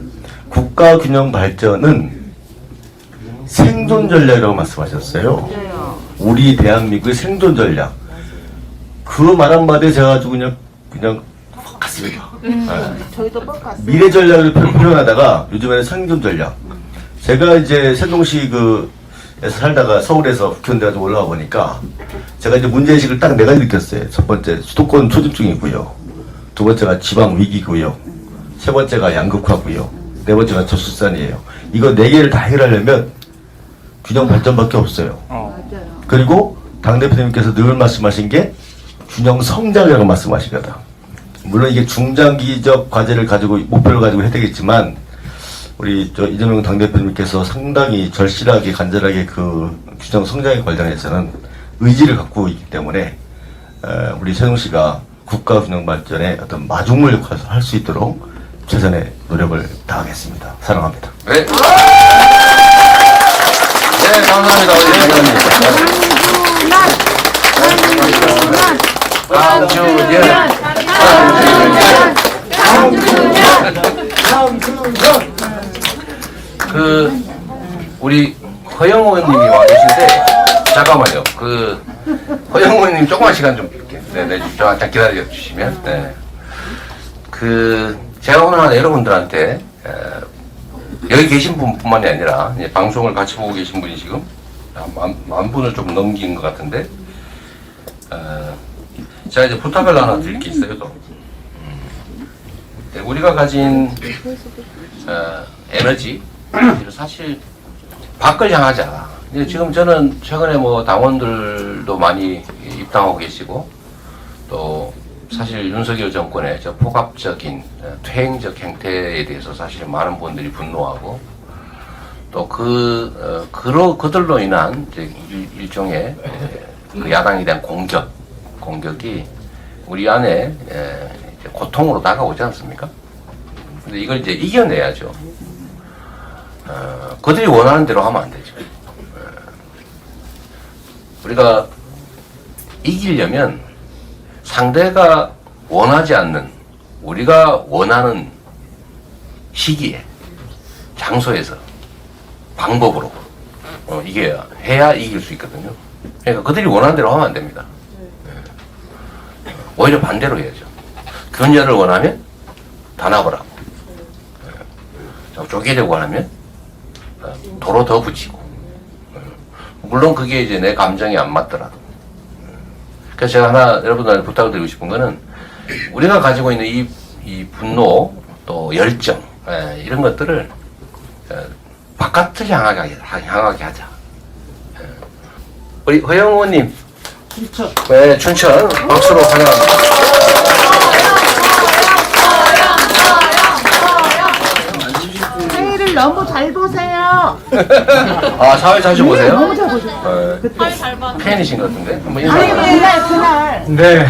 국가 균형 발전은 생존 전략이라고 말씀하셨어요. 우리 대한민국의 생존 전략. 그 말 한마디에 제가 아주 그냥 확 갔습니다. 저희도 뻑갔어요. 미래 전략을 표현하다가 요즘에는 생존 전략. 제가 이제 세종시 에서 살다가 서울에서 국회의원 돼가지고 올라와 보니까 제가 이제 문제의식을 딱 4가지 느꼈어요. 첫 번째, 수도권 초집중이고요. 두 번째가 지방 위기고요. 세 번째가 양극화고요. 네 번째가 저출산이에요. 이거 4개를 다 해결하려면 균형 발전밖에 없어요. 그리고 당대표님께서 늘 말씀하신 게 균형 성장이라고 말씀하시거든. 물론 이게 중장기적 과제를 가지고 목표를 가지고 해야 되겠지만 우리 이재명 당대표님께서 상당히 절실하게 간절하게 그 균형 성장에 관련해서는 의지를 갖고 있기 때문에 우리 세종시가 국가 균형 발전에 어떤 마중물 역할을 할 수 있도록 최선의 노력을 다하겠습니다. 사랑합니다. 네. 네, 감사합니다. 우리 대표님. 우리 허영 의원님이 와 계신데 잠깐만요. 허영 의원님 조금만 시간 좀 줄게요. 네, 잠깐 기다려 주시면. 네. 제가 오늘 여러분들한테 여기 계신 분뿐만이 아니라 이제 방송을 같이 보고 계신 분이 지금 만 분을 좀 넘긴 것 같은데 제가 이제 부탁을 하나 드릴 게 있어요. 또. 우리가 가진 에너지를 사실 밖을 향하자. 지금 저는 최근에 뭐 당원들도 많이 입당하고 계시고 또 사실 윤석열 정권의 저 폭압적인 퇴행적 행태에 대해서 사실 많은 분들이 분노하고 또 그들로 인한 이제 일종의 그 야당에 대한 공격이 우리 안에 이제 고통으로 다가오지 않습니까? 근데 이걸 이제 이겨내야죠. 그들이 원하는 대로 하면 안 되죠. 우리가 이기려면 상대가 원하지 않는 우리가 원하는 시기에 장소에서 방법으로 이겨야 해야 이길 수 있거든요. 그러니까 그들이 원하는 대로 하면 안 됩니다. 오히려 반대로 해야죠. 균열을 원하면 단합을 하고 쪼개려고 하면 도로 더 붙이고 물론 그게 이제 내 감정이 안 맞더라도 그래서 제가 하나 여러분들한테 부탁을 드리고 싶은 거는 우리가 가지고 있는 이 분노 또 열정 이런 것들을 바깥을 향하게 하자. 우리 허영 의원님 네, 춘천 박수로 환영합니다. 사회를 너무 잘 보세요. 아 사회 자주 보세요? 너무 잘 보세요. 팬이신 것 같은데 한번 아니 인사. 그날 네,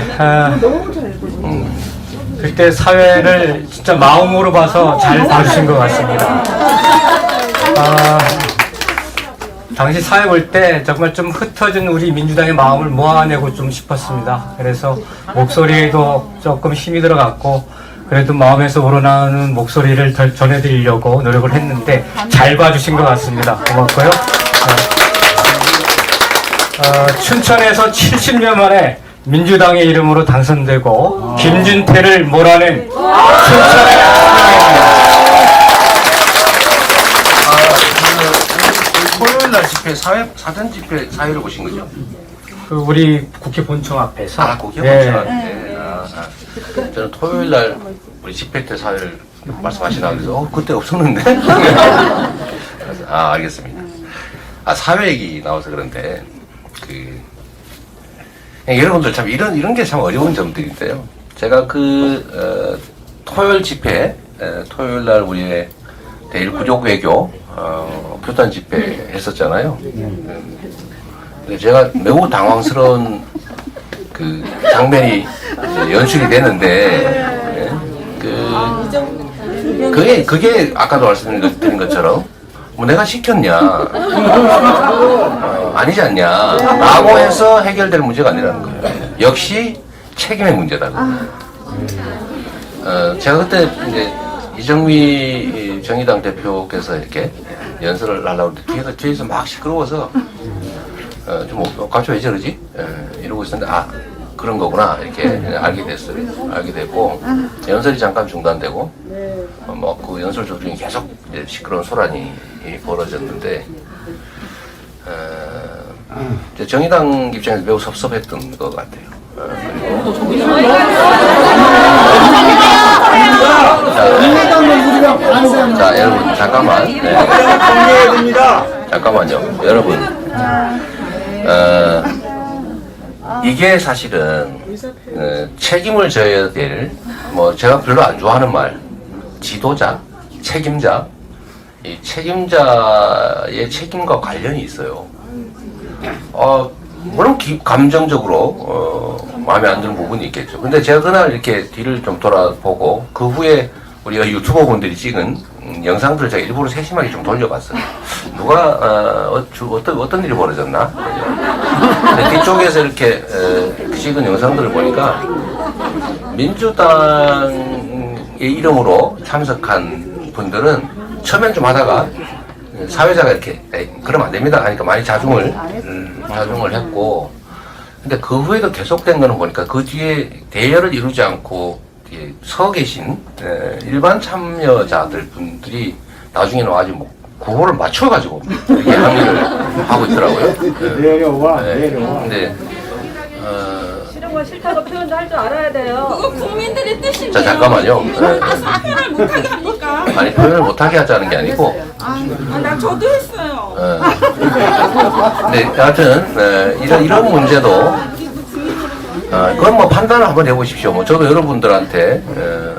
그때 사회를 진짜 마음으로 봐서 잘 봐주신 것 같습니다. 당시 사회 볼 때 정말 좀 흩어진 우리 민주당의 마음을 모아내고 좀 싶었습니다. 그래서 목소리에도 조금 힘이 들어갔고 그래도 마음에서 우러나오는 목소리를 더 전해드리려고 노력을 했는데 잘 봐주신 것 같습니다. 고맙고요. 춘천에서 70년 만에 민주당의 이름으로 당선되고 김준태를 몰아낸 춘천의 대통령입니다. 토요일날 집회 사전 집회 사회를 보신 거죠? 그 우리 국회 본청 앞에서 국회 네. 본청. 저는 토요일날 우리 집회 때 사회를 말씀하시나 그래서 그때 없었는데. 그래서, 알겠습니다. 사회 얘기 나와서 그런데 여러분들 참 이런 게 참 어려운 점들인데요. 제가 토요일 집회 토요일날 우리의 대일부족 외교 교단 집회 했었잖아요. 근데 제가 매우 당황스러운 그 장면이 연출이 되는데 그게 아까도 말씀드린 것처럼 뭐 내가 시켰냐 아니지 않냐 라고 해서 해결될 문제가 아니라는 거예요. 역시 책임의 문제다고. 제가 그때 이제 이정미 정의당 대표께서 이렇게 연설을 하려고 했는데 뒤에서 막 시끄러워서 좀 갑자기 왜 저러지? 이러고 있었는데 그런 거구나 이렇게 알게 됐어요. 알게 됐고 연설이 잠깐 중단되고 그 연설 도중에 계속 이제 시끄러운 소란이 벌어졌는데 이제 정의당 입장에서 매우 섭섭했던 것 같아요. 자 여러분 잠깐만. 잠깐만요 여러분. 이게 사실은 책임을 져야 될 제가 별로 안 좋아하는 말 지도자, 책임자 이 책임자의 책임과 관련이 있어요. 물론 감정적으로 마음에 안 드는 부분이 있겠죠. 근데 제가 그날 이렇게 뒤를 좀 돌아보고 그 후에 우리가 유튜버 분들이 찍은 영상들을 제가 일부러 세심하게 좀 돌려봤어요. 누가 어떤 일이 벌어졌나? 근데 뒤쪽에서 이렇게 찍은 영상들을 보니까 민주당의 이름으로 참석한 분들은 처음엔 좀 하다가 사회자가 이렇게 그러면 안 됩니다 하니까 많이 자중을 했고, 근데 그 후에도 계속된 거는 보니까 그 뒤에 대여를 이루지 않고 서 계신 일반 참여자들 분들이 나중에는 아주 구호를 맞춰가지고 이렇게 항의를 하고 있더라고요. 내려와. 근데 싫은 건 싫다고 표현도 할 줄 알아야 돼요. 그거 국민들의 뜻인데요. 자 잠깐만요. 표현을 못하게 합니까? 아니 표현을 못하게 하자는 게 아니고. 나 저도 했어요. 네, 하여튼 이런 문제도 그건 판단을 한번 해보십시오. 저도 여러분들한테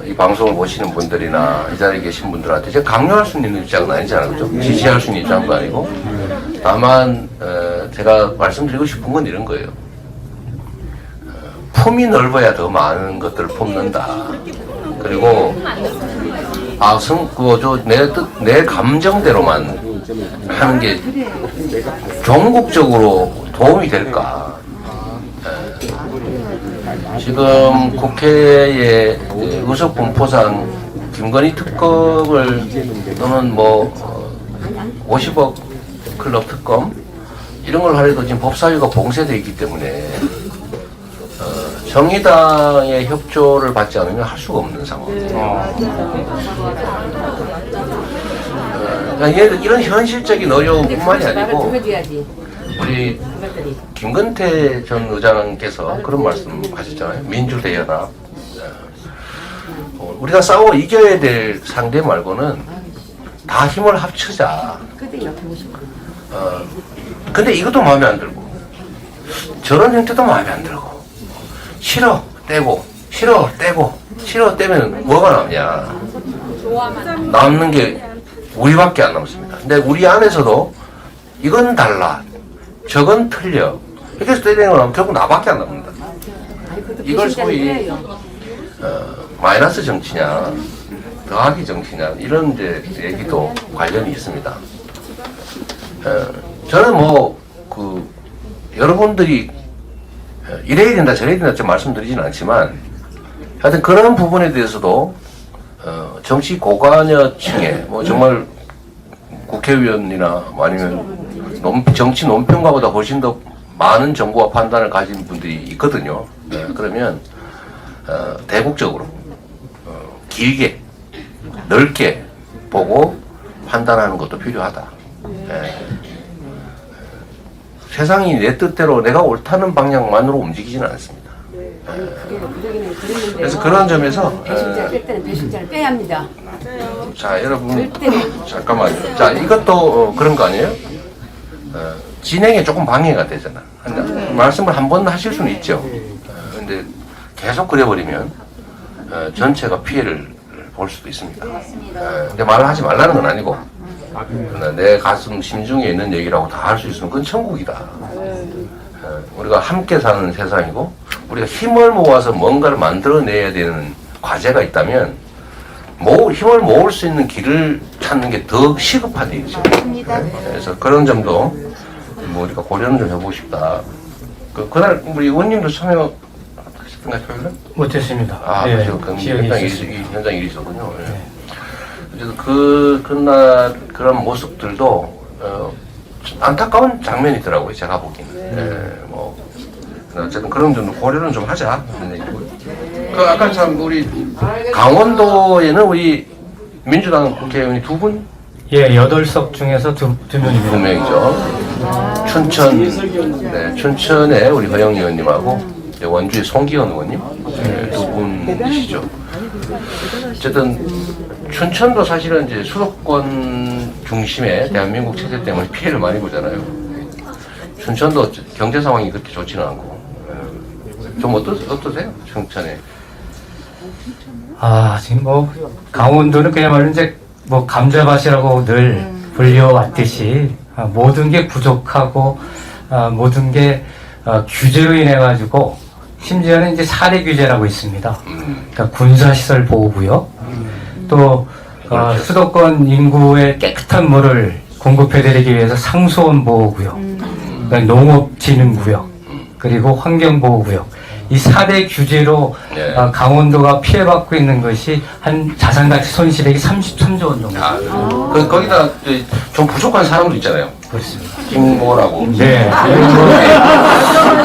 이 방송을 보시는 분들이나 이 자리에 계신 분들한테 제가 강요할 수 있는 입장은 아니잖아요. 그죠? 지지할 수 있는 입장도 아니고. 다만, 제가 말씀드리고 싶은 건 이런 거예요. 품이 넓어야 더 많은 것들을 품는다. 그리고, 내 감정대로만 하는 게 종국적으로 도움이 될까? 지금 국회에 의석 분포상 김건희 특검을 또는 50억 클럽 특검 이런 걸 하려도 지금 법사위가 봉쇄되어 있기 때문에 정의당의 협조를 받지 않으면 할 수가 없는 상황이에요. 이런 현실적인 어려움뿐만이 아니고 우리 김근태 전 의장께서 그런 말씀 하셨잖아요. 민주대연합. 우리가 싸워 이겨야 될 상대 말고는 다 힘을 합치자. 근데 이것도 마음에 안 들고 저런 형태도 마음에 안 들고 싫어 떼고 싫어 떼고 싫어 떼면 뭐가 남냐. 남는 게 우리밖에 안 남습니다. 근데 우리 안에서도 이건 달라 저건 틀려 이렇게 해서 떼는 건 결국 나밖에 안 남는다. 이걸 소위 마이너스 정치냐 더하기 정치냐 이런 이제 얘기도 관련이 있습니다. 저는 여러분들이 이래야 된다 저래야 된다 좀 말씀드리지는 않지만 하여튼 그런 부분에 대해서도 정치 고관여층에 정말 국회의원이나 아니면 정치 논평가보다 훨씬 더 많은 정보와 판단을 가진 분들이 있거든요. 그러면 대국적으로 길게 넓게 보고 판단하는 것도 필요하다. 세상이 내 뜻대로 내가 옳다는 방향만으로 움직이지는 않습니다. 그래서 그런 점에서 배신자를 빼야 합니다. 자 여러분 잠깐만요. 자 이것도 그런 거 아니에요? 진행에 조금 방해가 되잖아. 말씀을 한 번 하실 수는 있죠. 근데 계속 그래버리면 전체가 피해를 볼 수도 있습니다. 근데 말을 하지 말라는 건 아니고 내 가슴 심중에 있는 얘기라고 다 할 수 있으면 그건 천국이다. 우리가 함께 사는 세상이고 우리가 힘을 모아서 뭔가를 만들어내야 되는 과제가 있다면 힘을 모을 수 있는 길을 찾는 게 더 시급한 일이죠. 그래서 그런 점도 우리가 고려는 좀 해보고 싶다. 그날 우리 의원님도 참여하셨던가요, 표현을? 못했습니다. 네, 그렇죠. 현장 일이 있었군요. 네. 그래서 그날 그런 모습들도 안타까운 장면이더라고요. 제가 보기에는. 어쨌든 그런 점도 고려는 좀 하자. 아까 참 우리 강원도에는 우리 민주당 국회의원이 2분? 예, 8석 중에서 두 명입니다. 2명이죠. 춘천에 우리 허영 의원님하고 원주의 송기현 의원님 2분이시죠. 어쨌든 춘천도 사실은 이제 수도권 중심의 대한민국 체제 때문에 피해를 많이 보잖아요. 춘천도 경제 상황이 그렇게 좋지는 않고. 좀 어떠세요? 춘천에? 지금 강원도는 그야말로 이제 감자밭이라고 늘 불려왔듯이 모든 게 부족하고 모든 게 규제로 인해 가지고 심지어는 이제 사례 규제라고 있습니다. 그러니까 군사시설 보호구역 또 수도권 인구의 깨끗한 물을 공급해드리기 위해서 상수원 보호구역 그러니까 농업진흥구역 그리고 환경보호구역 이 4대 규제로 강원도가 피해받고 있는 것이 한 자산가치 손실액이 33조 원 정도. 거기다 좀 부족한 사람도 있잖아요. 그렇습니다. 김모라고. 네.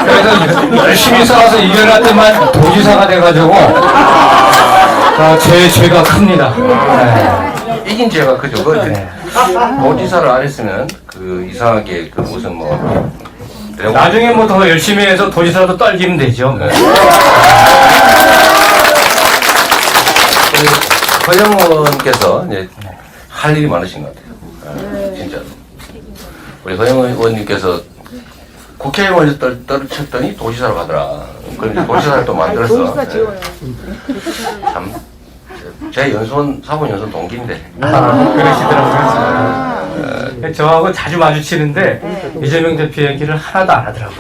그래서 열심히 싸워서 이겨놨더만 도지사가 돼가지고 죄가 큽니다. 네. 이긴 죄가 크죠. 도지사를 안 했으면 이상하게 무슨 나중에 더 열심히 해서 도지사도 떨기면 되죠. 네. 허영 의원께서 할 일이 많으신 것 같아요. 진짜로. 우리 허영 의원님께서 국회의원에서 떨어쳤더니 도지사로 가더라. 그럼 도지사를 또 만들었어. 참 제 사본 연수원 동기인데. 그러시더라고요. 저하고 자주 마주치는데 이재명 대표 얘기를 하나도 안 하더라고요.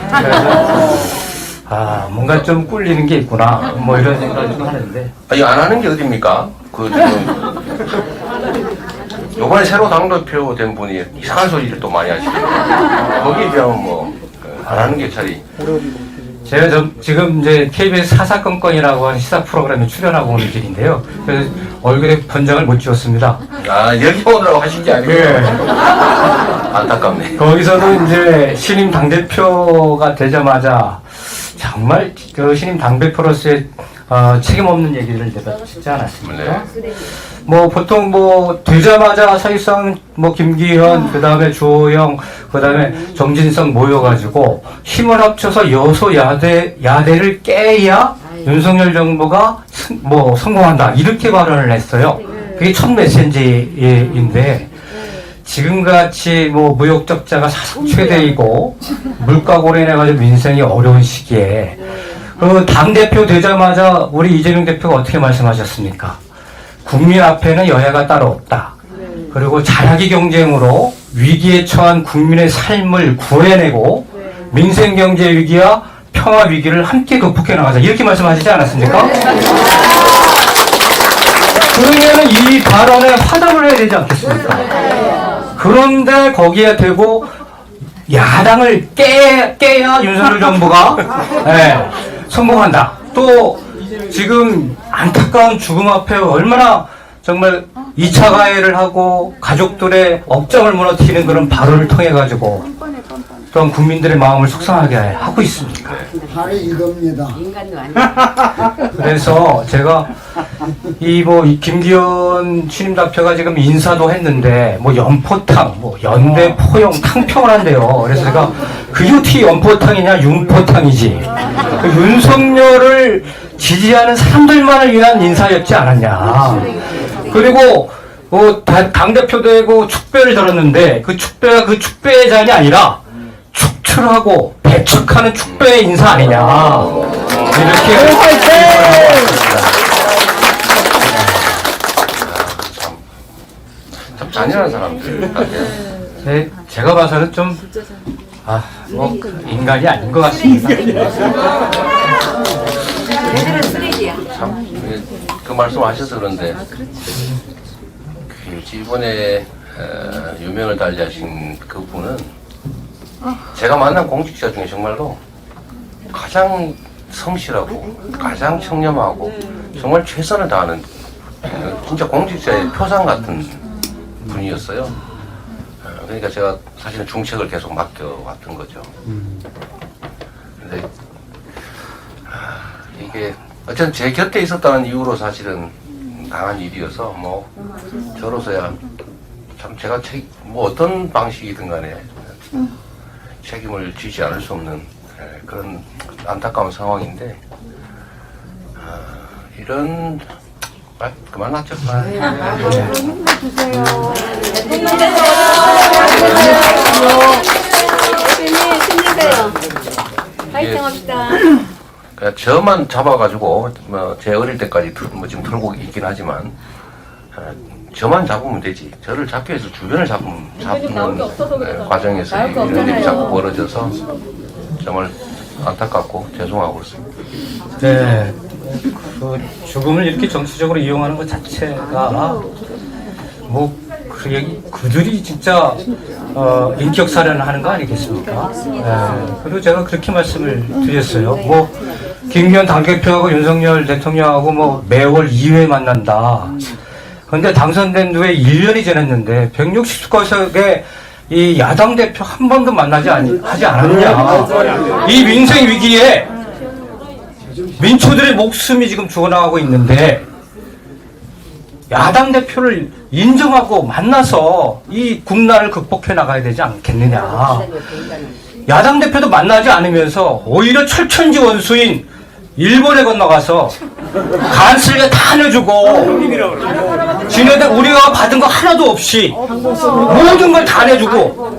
그래서 뭔가 좀 꿀리는 게 있구나 뭐 이런 생각을 좀 하는데. 아니 안 하는 게 어딥니까? 그 지금 요번에 새로 당대표 된 분이 이상한 소리를 또 많이 하시더라고요. 거기에 비하면 뭐 안 하는 게 차라리. 제가 지금 이제 KBS 사사건건이라고 하는 시사 프로그램에 출연하고 오는 길인데요. 그래서 얼굴에 번장을 못 지웠습니다. 여기 오느라고 하신 게 아니고. 네. 안타깝네. 거기서도 이제 신임 당대표가 되자마자 정말 그 신임 당대표로서의 책임 없는 얘기를 내가 듣지 않았습니까? 네. 뭐 보통 뭐 되자마자 사실상 뭐 김기현 그다음에 주호영 그다음에 정진석 모여가지고 힘을 합쳐서 야대를 깨야 윤석열 정부가 뭐 성공한다 이렇게 발언을 했어요. 그게 첫 메시지인데 지금같이 뭐 무역 적자가 사상 최대이고 물가 고려해가지고 민생이 어려운 시기에 그 당대표 되자마자 우리 이재명 대표가 어떻게 말씀하셨습니까? 국민 앞에는 여야가 따로 없다. 그리고 잘하기 경쟁으로 위기에 처한 국민의 삶을 구해내고 민생 경제 위기와 평화 위기를 함께 극복해 나가자. 이렇게 말씀하시지 않았습니까? 그러면 이 발언에 화답을 해야 되지 않겠습니까? 그런데 거기에 대고 야당을 깨야 윤석열 정부가 성공한다. 또 지금 안타까운 죽음 앞에 얼마나 정말 2차 가해를 하고 가족들의 억장을 무너뜨리는 그런 발언을 통해 가지고 또한 국민들의 마음을 속상하게 하고 있습니까? 바로 이겁니다. 그래서 제가 이 김기현 신임 대표가 지금 인사도 했는데 뭐 연포탕, 뭐 연대 포용 탕평을 한대요. 그래서 제가 그게 어떻게 연포탕이냐 윤포탕이지. 그 윤석열을 지지하는 사람들만을 위한 인사였지 않았냐. 그리고 당대표 되고 축배를 들었는데 그 축배가 그 축배의 잔이 아니라 축출하고 배척하는 축배의 인사 아니냐. 이렇게 참 잔인한 사람들. 제가 봐서는 좀 뭐 인간이 아닌 것 같습니다. 참, 그 말씀 하셔서 그런데 이번에 유명을 달리하신 그분은 제가 만난 공직자 중에 정말로 가장 성실하고 가장 청렴하고 정말 최선을 다하는 진짜 공직자의 표상 같은 분이었어요. 그러니까 제가 사실은 중책을 계속 맡겨왔던 거죠. 근데 이게 어쨌든 제 곁에 있었다는 이유로 사실은 당한 일이어서 뭐 저로서야 참 제가 뭐 어떤 방식이든 간에 책임을 지지 않을 수 없는 그런 안타까운 상황인데 이런 그만하죠. 힘내세요. 파이팅 합시다. 그냥 저만 잡아가지고 제 어릴 때까지 지금 들고 있긴 하지만 저만 잡으면 되지. 저를 잡기 위해서 주변을 잡는 과정에서 이런 일이 자꾸 벌어져서 정말 안타깝고 죄송하고 있습니다. 네, 그 죽음을 이렇게 정치적으로 이용하는 것 자체가 뭐 그들이 진짜 인격 살해를 하는 거 아니겠습니까? 네, 그리고 제가 그렇게 말씀을 드렸어요. 뭐 김기현 당대표하고 윤석열 대통령하고 뭐 매월 2회 만난다. 그런데 당선된 후에 1년이 지났는데 160석의 이 야당 대표 한 번도 만나지 하지 않았냐. 이 민생 위기에 민초들의 목숨이 지금 죽어나가고 있는데 야당 대표를 인정하고 만나서 이 국난을 극복해 나가야 되지 않겠느냐. 야당 대표도 만나지 않으면서 오히려 철천지 원수인 일본에 건너가서 간쓸게 다 내주고 지네들 우리가 받은 거 하나도 없이 모든 걸 다 내주고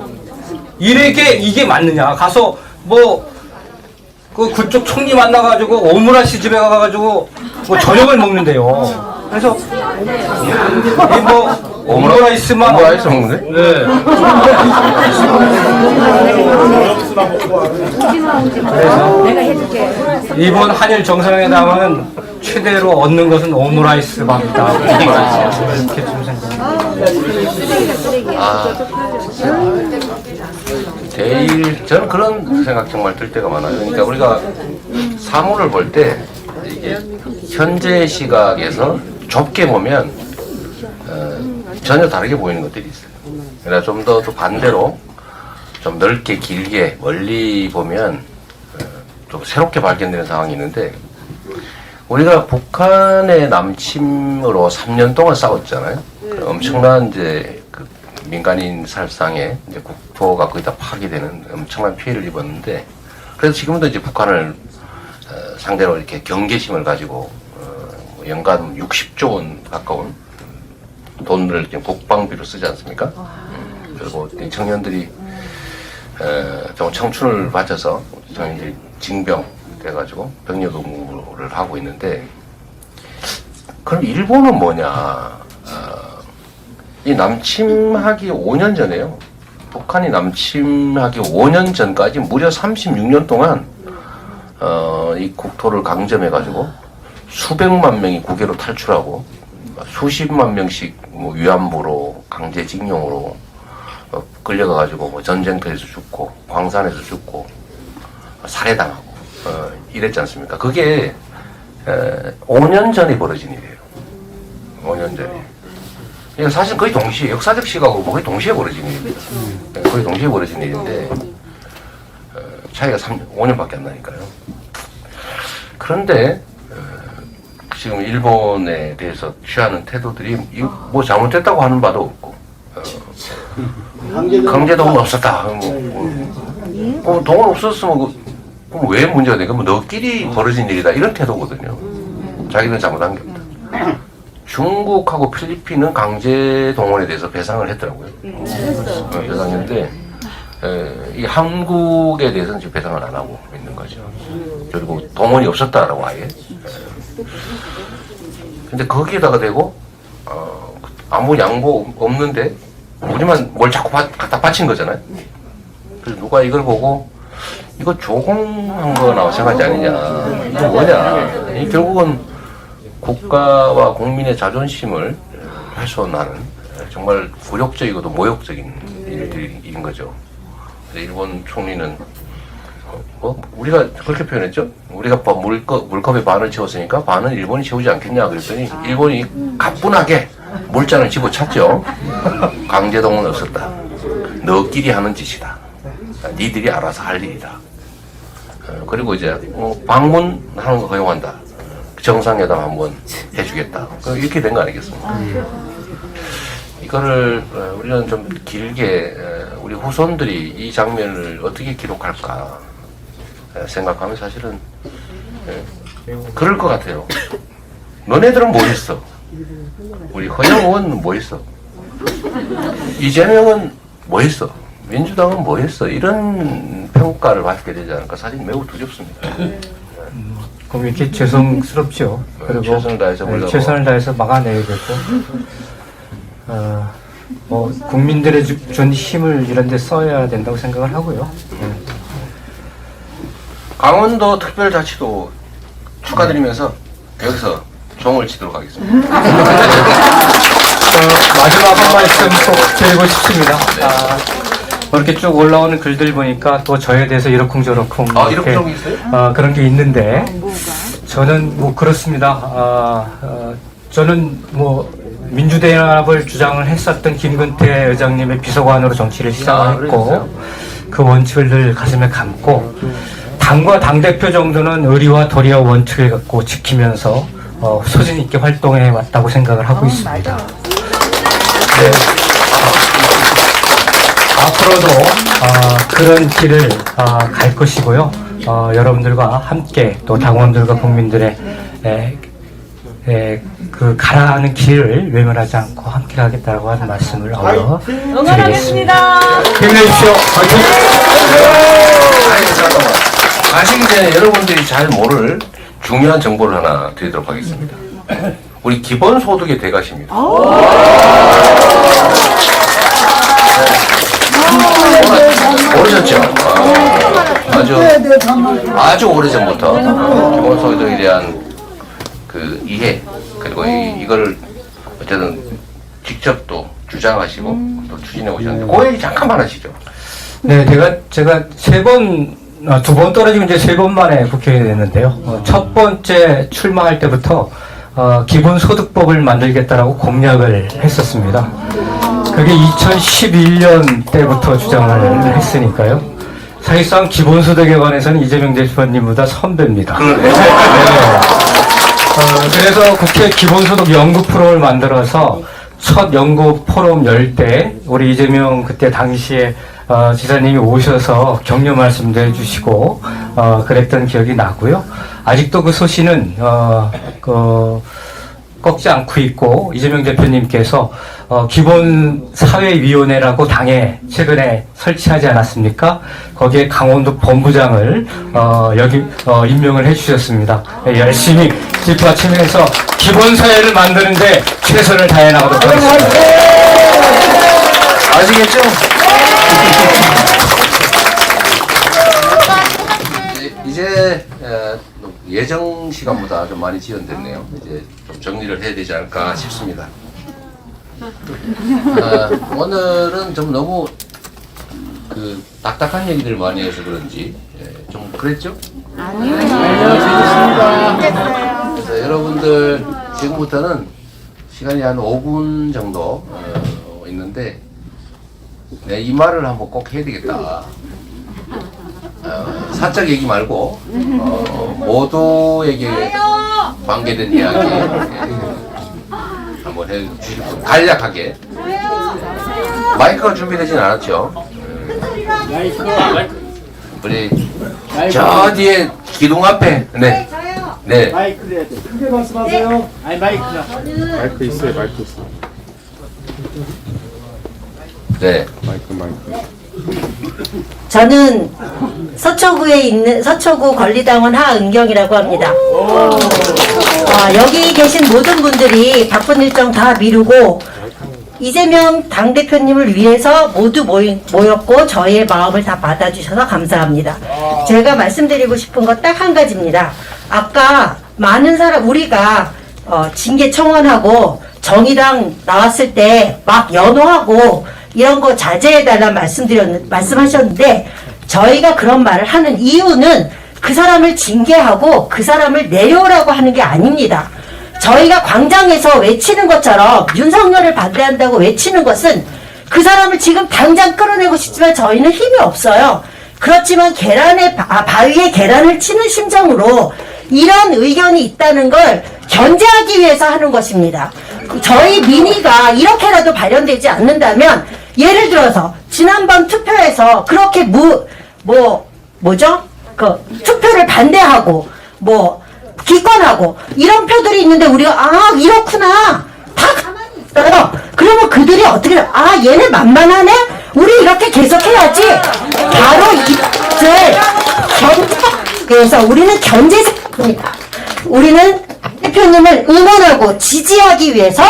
이게 맞느냐. 가서 뭐 그쪽 총리 만나가지고 오므라시 집에 가가지고 뭐 저녁을 먹는데요. 그래서 이뭐 오므라이스만 오므라이스 먹는데? 네. 그래서 이번 한일 정상회담은 최대로 얻는 것은 오므라이스밥이다. 이렇게 좀 제일 저는 그런 생각 정말 들 때가 많아요. 그러니까 우리가 사물을 볼 때 이게 현재 시각에서 좁게 보면 전혀 다르게 보이는 것들이 있어요. 그러나 좀 더 반대로 좀 넓게 길게 멀리 보면 좀 새롭게 발견되는 상황이 있는데, 우리가 북한의 남침으로 3년 동안 싸웠잖아요. 엄청난 이제 그 민간인 살상에 이제 국토가 거의 다 파괴되는 엄청난 피해를 입었는데, 그래서 지금도 이제 북한을 상대로 이렇게 경계심을 가지고 연간 60조 원 가까운 돈을 이렇게 국방비로 쓰지 않습니까? 그리고 이 청년들이 좀 청춘을 바쳐서 청년들이 징병 돼가지고 병력 의무를 하고 있는데, 그럼 일본은 뭐냐? 이 남침하기 5년 전에요. 북한이 남침하기 5년 전까지 무려 36년 동안 이 국토를 강점해가지고 수백만 명이 국외로 탈출하고 수십만 명씩 뭐 위안부로 강제징용으로 끌려가가지고 뭐 전쟁터에서 죽고 광산에서 죽고 살해당하고 이랬지 않습니까? 그게 5년 전에 벌어진 일이에요. 5년 전에. 그러니까 사실 거의 동시에, 역사적 시각으로 거의 동시에 벌어진 일입니다. 거의 동시에 벌어진 일인데 차이가 5년밖에 안 나니까요. 그런데 지금 일본에 대해서 취하는 태도들이 뭐 잘못됐다고 하는 바도 없고, 강제동은 없었다. 동은 없었으면 그럼 왜 문제가 돼? 그럼 너끼리 벌어진 일이다. 이런 태도거든요. 자기는 잘못한 게 없다. 중국하고 필리핀은 강제 동원에 대해서 배상을 했더라고요. 배상했는데 이 한국에 대해서는 지금 배상을 안 하고 있는 거죠. 그리고 동원이 없었다라고 아예. 근데 거기에다가 대고 아무 양보 없는데 우리만 뭘 자꾸 갖다 바친 거잖아요. 그래서 누가 이걸 보고 이거 조공한 거나 생각하지 않느냐, 이거 뭐냐, 이 결국은 국가와 국민의 자존심을 훼손하는 정말 굴욕적이고도 모욕적인 일들인 거죠. 일본 총리는 우리가 그렇게 표현했죠. 우리가 물컵에 반을 채웠으니까 반은 일본이 채우지 않겠냐 그랬더니 일본이 가뿐하게 물잔을 집어찼죠. 강제동은 없었다. 너끼리 하는 짓이다. 니들이 알아서 할 일이다. 그리고 이제 방문하는 거 허용한다. 정상회담 한번 해주겠다. 이렇게 된 거 아니겠습니까? 이거를 우리는 좀 길게 우리 후손들이 이 장면을 어떻게 기록할까 생각하면 사실은 그럴 것 같아요. 너네들은 뭐 했어? 우리 허영 의원은 뭐 했어? 이재명은 뭐 했어? 민주당은 뭐 했어? 이런 평가를 받게 되지 않을까? 사실 매우 두렵습니다. 그럼 이렇게 죄송스럽죠. 그리고 최선을 다해서 막아내야 되고, 뭐 국민들의 준 힘을 이런 데 써야 된다고 생각을 하고요. 강원도 특별자치도 축하드리면서 여기서 종을 치도록 하겠습니다. 마지막 한 말씀 꼭 드리고 싶습니다. 이렇게 쭉 올라오는 글들 보니까 또 저에 대해서 이러쿵저러쿵 이렇게 그런 게 있는데, 저는 뭐 그렇습니다. 저는 뭐 민주대합을 주장을 했었던 김근태 의장님의 비서관으로 정치를 시작을 했고, 그 원칙을 늘 가슴에 감고 당과 당대표 정도는 의리와 도리와 원칙을 갖고 지키면서 소신 있게 활동해 왔다고 생각을 하고 있습니다. 네. 앞으로도 그런 길을 갈 것이고요. 여러분들과 함께 또 당원들과 국민들의 그 가라앉는 길을 외면하지 않고 함께 가겠다고 하는 말씀을 드리겠습니다. 힘내십시오. 가시기 전에 여러분들이 잘 모를 중요한 정보를 하나 드리도록 하겠습니다. 우리 기본소득의 대가십니다. 모르셨죠? 아주 오래전부터 기본소득에 대한 그 이해, 그리고 이걸 어쨌든 직접 또 주장하시고 또 추진해 오셨는데 그 얘기 잠깐만 하시죠. 네, 제가 두 번 떨어지고 이제 세 번 만에 국회의원이 됐는데요. 첫 번째 출마할 때부터 기본소득법을 만들겠다라고 공약을 했었습니다. 그게 2011년 때부터 주장을 했으니까요. 사실상 기본소득에 관해서는 이재명 대표님보다 선배입니다. 네. 그래서 국회 기본소득 연구 프로를 만들어서 첫 연구 포럼 열 때 우리 이재명 그때 당시에 지사님이 오셔서 격려 말씀도 해주시고 그랬던 기억이 나고요. 아직도 그 소신은 꺾지 않고 있고 이재명 대표님께서 기본사회위원회라고 당에 최근에 설치하지 않았습니까? 거기에 강원도 본부장을 임명을 해주셨습니다. 열심히 뒷받침해서 기본사회를 만드는데 최선을 다해 나가도록 하겠습니다. 아시겠죠? 이제 예정 시간보다 좀 많이 지연됐네요. 이제 좀 정리를 해야 되지 않을까 싶습니다. 오늘은 좀 너무 그 딱딱한 얘기들 많이 해서 그런지 좀 그랬죠? 아니요. 그래서 여러분들 지금부터는 시간이 한 5분 정도 있는데 이 말을 한번 꼭 해야 되겠다. 사적 얘기 말고 모두에게 관계된 이야기 한번 해주시고 간략하게. 마이크가 준비되진 않았죠? 우리 저 뒤에 기둥 앞에 네. 마이크를 해야 돼. 크게 말씀하세요. 아니 마이크나. 마이크 있어요, 마이크 있어. 네. 마이크. 저는 서초구에 있는 서초구 권리당원 하은경이라고 합니다. 여기 계신 모든 분들이 바쁜 일정 다 미루고 이재명 당대표님을 위해서 모두 모였고 저희의 마음을 다 받아주셔서 감사합니다. 제가 말씀드리고 싶은 거 딱 한 가지입니다. 아까 많은 사람 우리가 징계 청원하고 정의당 나왔을 때 막 연호하고 이런 거 자제해달라 말씀하셨는데 저희가 그런 말을 하는 이유는 그 사람을 징계하고 그 사람을 내려오라고 하는 게 아닙니다. 저희가 광장에서 외치는 것처럼 윤석열을 반대한다고 외치는 것은 그 사람을 지금 당장 끌어내고 싶지만 저희는 힘이 없어요. 그렇지만 바위에 계란을 치는 심정으로 이런 의견이 있다는 걸 견제하기 위해서 하는 것입니다. 저희 민의가 이렇게라도 발현되지 않는다면 예를 들어서 지난번 투표에서 그렇게 투표를 반대하고 기권하고 이런 표들이 있는데 우리가 이렇구나 다 가만히 있어요. 그러면 그들이 어떻게 얘네 만만하네? 우리 이렇게 계속해야지. 바로 이것을 견제하기 위해서 우리는 견제입니다. 우리는 대표님을 응원하고 지지하기 위해서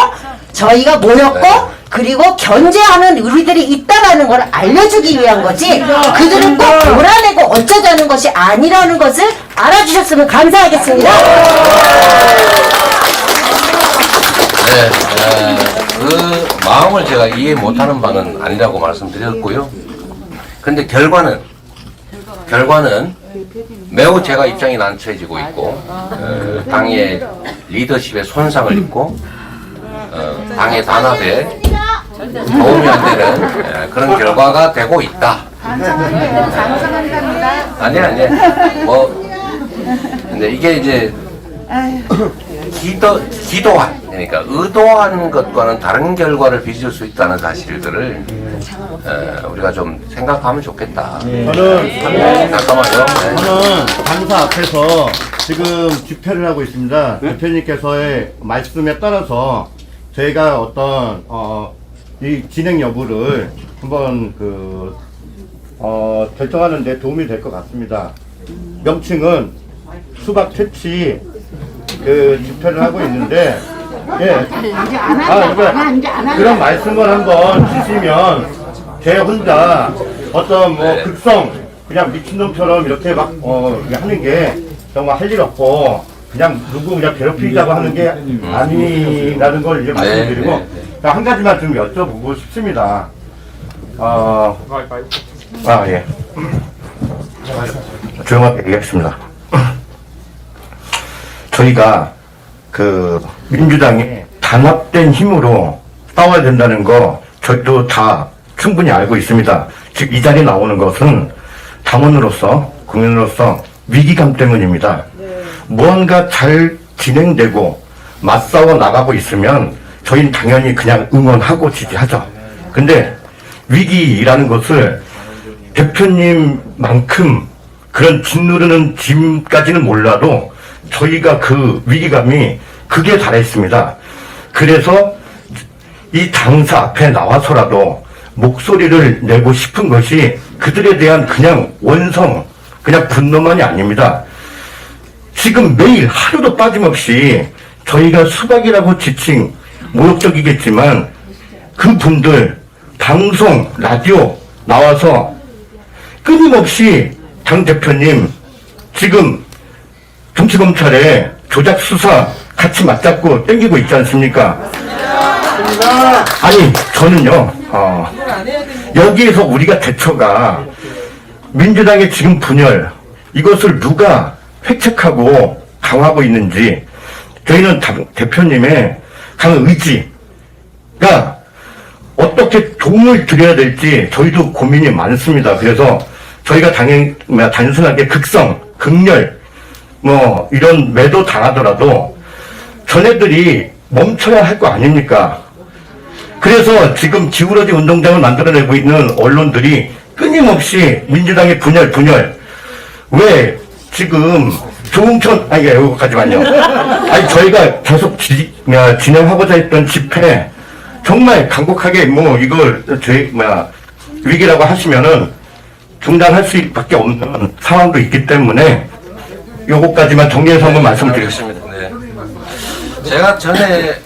저희가 모였고 그리고 견제하는 우리들이 있다라는 걸 알려주기 위한 거지 그들은 꼭 몰아내고 어쩌자는 것이 아니라는 것을 알아주셨으면 감사하겠습니다. 그 마음을 제가 이해 못하는 바는 아니라고 말씀드렸고요. 근데 결과는 매우 제가 입장이 난처해지고 있고 당의 리더십에 손상을 입고 당의 단합에 도움이 안 되는 그런 결과가 되고 있다. 아니. 근데 이게 이제 기도한, 그러니까 의도한 것과는 다른 결과를 빚을 수 있다는 사실들을 우리가 좀 생각하면 좋겠다. 저는 잠깐만요. 저는 당사 앞에서 지금 집회를 하고 있습니다. 대표님께서의 말씀에 따라서 저희가 어떤 이 진행 여부를 한번 결정하는 데 도움이 될 것 같습니다. 명칭은 수박 퇴치 집회를 하고 있는데 예. 이제 안 한다. 이제 안 한다. 그런 말씀을 한번 주시면 제 혼자 어떤 뭐 네. 극성 그냥 미친놈처럼 이렇게 막 하는 게 정말 할 일 없고 그냥 누구 그냥 괴롭히자고 하는 게 아니라는 걸 이제 말씀드리고 한 가지만 좀 여쭤보고 싶습니다. 예. 조용하게 얘기하겠습니다. 저희가 그 민주당이 단합된 힘으로 싸워야 된다는 거 저희도 다 충분히 알고 있습니다. 즉 이 자리에 나오는 것은 당원으로서 국민으로서 위기감 때문입니다. 무언가 잘 진행되고 맞싸워 나가고 있으면 저희는 당연히 그냥 응원하고 지지하죠. 근데 위기라는 것을 대표님만큼 그런 짓누르는 짐까지는 몰라도 저희가 그 위기감이 극에 달했습니다. 그래서 이 당사 앞에 나와서라도 목소리를 내고 싶은 것이 그들에 대한 그냥 원성, 그냥 분노만이 아닙니다. 지금 매일 하루도 빠짐없이 저희가 수박이라고 지칭 모욕적이겠지만 그분들 방송, 라디오 나와서 끊임없이 당 대표님 지금 정치검찰에 조작 수사 같이 맞잡고 땡기고 있지 않습니까? 아니 저는요 여기에서 우리가 대처가 민주당의 지금 분열 이것을 누가 획책하고 강화하고 있는지 저희는 대표님의 강한 의지가 어떻게 도움을 드려야 될지 저희도 고민이 많습니다. 그래서 저희가 단순하게 극성, 극렬 뭐 이런 매도 당하더라도 전애들이 멈춰야 할 거 아닙니까? 그래서 지금 기울어진 운동장을 만들어내고 있는 언론들이 끊임없이 민주당의 분열 왜 지금 조응천 여기까지만요. 아니 저희가 계속 진행하고자 했던 집회 정말 간곡하게 뭐 이걸 위기라고 하시면은 중단할 수밖에 없는 상황도 있기 때문에 요거까지만 정리해서 한번 말씀드리겠습니다. 네. 제가 전에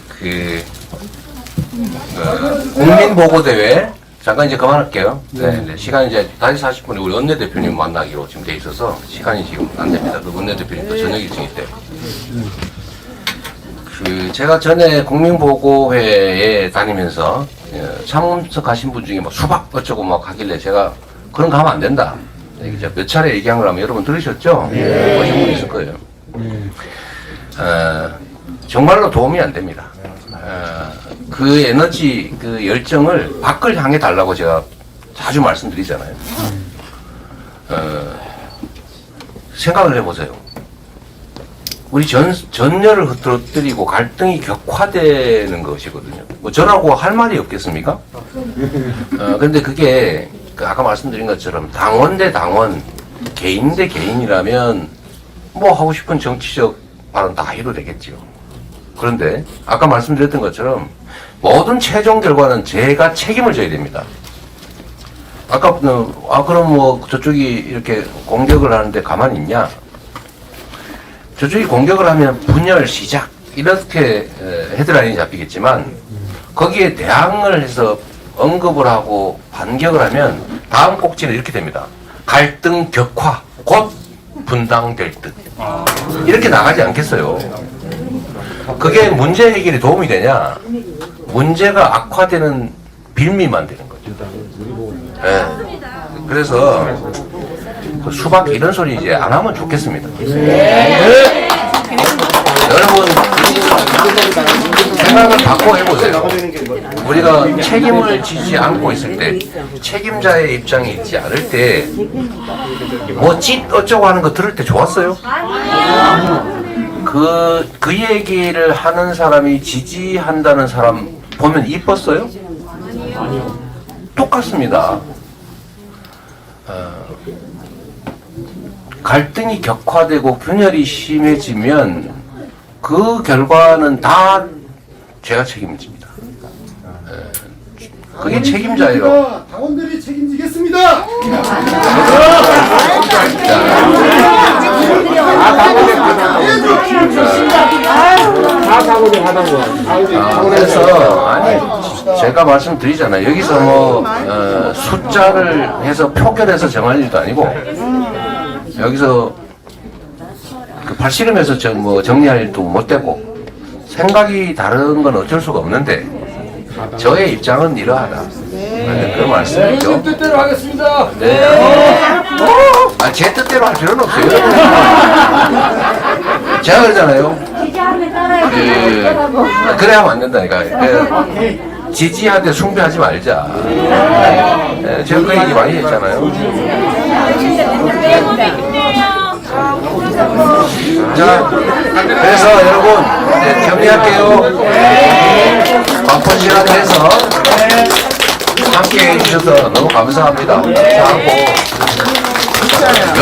국민보고대회 잠깐 이제 그만할게요. 네. 시간이 이제 5시 40분에 우리 원내대표님 만나기로 지금 돼 있어서 시간이 지금 안 됩니다. 그 원내대표님도 저녁 일정이 때. 제가 전에 국민보고회에 다니면서 참석하신 분 중에 뭐 수박 어쩌고 막 하길래 제가 그런 거 하면 안 된다. 이제 몇 차례 얘기한 걸 하면 여러분 들으셨죠? 보신 분 있을 거예요. 정말로 도움이 안 됩니다. 그 에너지, 그 열정을 밖을 향해 달라고 제가 자주 말씀드리잖아요. 생각을 해보세요. 우리 전열을 흐트러뜨리고 갈등이 격화되는 것이거든요. 뭐 저라고 할 말이 없겠습니까? 근데 그게 아까 말씀드린 것처럼 당원 대 당원, 개인 대 개인이라면 뭐 하고 싶은 정치적 발언 다 해도 되겠죠. 그런데 아까 말씀드렸던 것처럼 모든 최종 결과는 제가 책임을 져야 됩니다. 아까 그럼 뭐 저쪽이 이렇게 공격을 하는데 가만히 있냐? 저쪽이 공격을 하면 분열 시작 이렇게 헤드라인이 잡히겠지만 거기에 대항을 해서 언급을 하고 반격을 하면 다음 꼭지는 이렇게 됩니다. 갈등 격화 곧 분당될 듯 이렇게 나가지 않겠어요. 그게 문제 해결에 도움이 되냐? 문제가 악화되는 빌미만 되는 거죠. 네. 그래서 그 수박 이런 소리 이제 안 하면 좋겠습니다. 네. 여러분 생각을 바꿔 해보세요. 우리가 책임을 지지 않고 있을 때 책임자의 입장에 있지 않을 때 뭐 짓 어쩌고 하는 거 들을 때 좋았어요? 그 얘기를 하는 사람이 지지한다는 사람 보면 이뻤어요? 똑같습니다. 갈등이 격화되고 분열이 심해지면 그 결과는 다 제가 책임집니다. 그게 책임자예요. 당원들이 책임지겠습니다. 다 사고를 하다고. 그래서 아니 제가 말씀드리잖아요. 여기서 뭐 숫자를 해서 표결해서 정할 일도 아니고 여기서 그 발씨름해서 뭐 정리할 일도 못 되고 생각이 다른 건 어쩔 수가 없는데 저의 입장은 이러하다. 그런 말씀이죠. 제 뜻대로 하겠습니다. 네. 제 뜻대로 할 필요는 없어요. 제가 그러잖아요. 그래야 안 된다니까. 지지하되 숭배하지 말자. 제가 그 얘기 많이 했잖아요. 자, 그래서 여러분 이제 정리할게요. 바쁜 시간 내서 함께 해주셔서 너무 감사합니다. 감사하고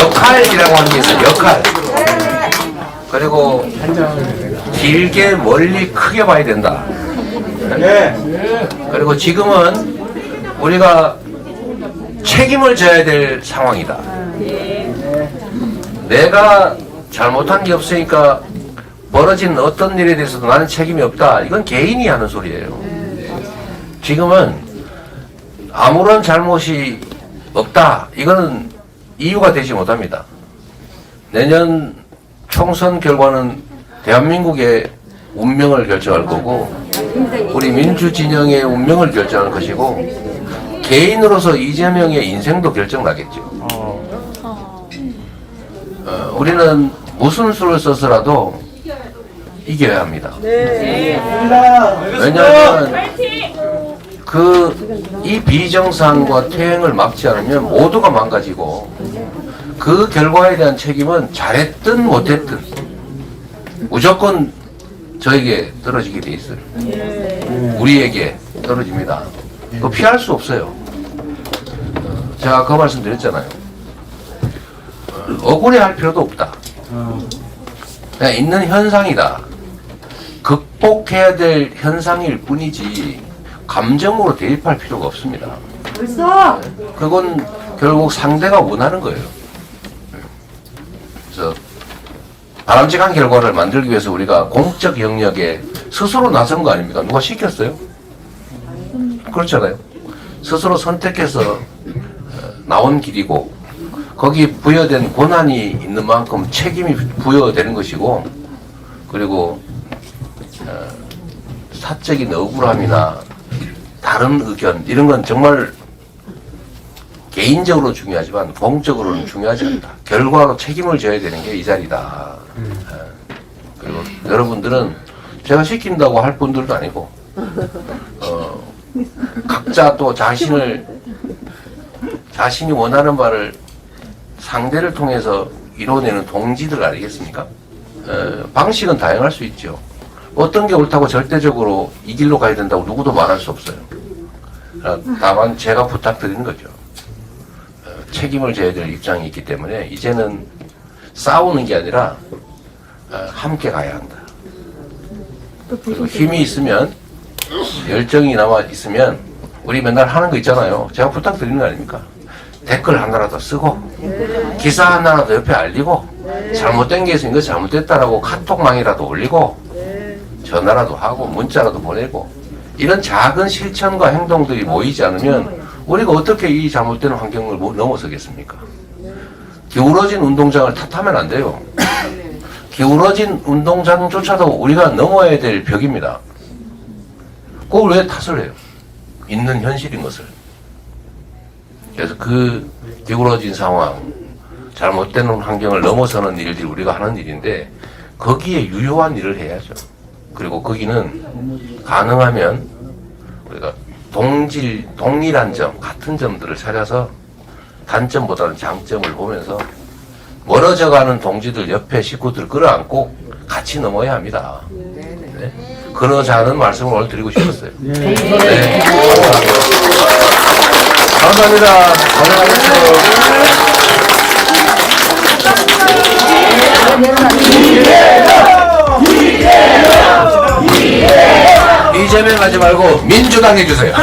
역할이라고 하는 게 있어요. 역할. 그리고 길게 멀리 크게 봐야 된다. 그리고 지금은 우리가 책임을 져야 될 상황이다. 내가 잘못한 게 없으니까 벌어진 어떤 일에 대해서도 나는 책임이 없다. 이건 개인이 하는 소리예요. 지금은 아무런 잘못이 없다. 이거는 이유가 되지 못합니다. 내년 총선 결과는 대한민국의 운명을 결정할 거고 우리 민주진영의 운명을 결정할 것이고 개인으로서 이재명의 인생도 결정나겠죠. 우리는 무슨 수를 써서라도 이겨야 합니다. 왜냐하면 이 비정상과 퇴행을 막지 않으면 모두가 망가지고 그 결과에 대한 책임은 잘했든 못했든 무조건 저에게 떨어지게 돼 있어요. 우리에게 떨어집니다. 그거 피할 수 없어요. 제가 그 말씀 드렸잖아요. 억울해할 필요도 없다. 그냥 있는 현상이다. 극복해야 될 현상일 뿐이지 감정으로 대입할 필요가 없습니다. 벌써? 그건 결국 상대가 원하는 거예요. 그래서 바람직한 결과를 만들기 위해서 우리가 공적 영역에 스스로 나선 거 아닙니까? 누가 시켰어요? 그렇잖아요. 스스로 선택해서 나온 길이고 거기 부여된 권한이 있는 만큼 책임이 부여되는 것이고 그리고 사적인 억울함이나 다른 의견 이런 건 정말 개인적으로 중요하지만 공적으로는 중요하지 않다. 결과로 책임을 져야 되는 게 이 자리다. 그리고 여러분들은 제가 시킨다고 할 분들도 아니고 각자 또 자신이 원하는 바를 상대를 통해서 이뤄내는 동지들 아니겠습니까? 방식은 다양할 수 있죠. 어떤 게 옳다고 절대적으로 이 길로 가야 된다고 누구도 말할 수 없어요. 다만 제가 부탁드리는 거죠. 책임을 져야 될 입장이 있기 때문에 이제는 싸우는 게 아니라 함께 가야 한다. 그리고 힘이 있으면 열정이 남아 있으면 우리 맨날 하는 거 있잖아요. 제가 부탁드리는 거 아닙니까? 댓글 하나라도 쓰고 기사 하나라도 옆에 알리고 잘못된 게 있으니까 잘못됐다라고 카톡망이라도 올리고 전화라도 하고 문자라도 보내고 이런 작은 실천과 행동들이 모이지 않으면 우리가 어떻게 이 잘못된 환경을 넘어서겠습니까? 기울어진 운동장을 탓하면 안 돼요. 기울어진 운동장조차도 우리가 넘어야 될 벽입니다. 그걸 왜 탓을 해요? 있는 현실인 것을. 그래서 그 기울어진 상황, 잘못된 환경을 넘어서는 일들이 우리가 하는 일인데 거기에 유효한 일을 해야죠. 그리고 거기는 가능하면 우리가 동일한 점, 같은 점들을 찾아서 단점보다는 장점을 보면서 멀어져가는 동지들 옆에 식구들 끌어안고 같이 넘어야 합니다. 네. 그러자는 말씀을 오늘 드리고 싶었어요. 네. 감사합니다. 이재명 하지 말고 민주당 해주세요.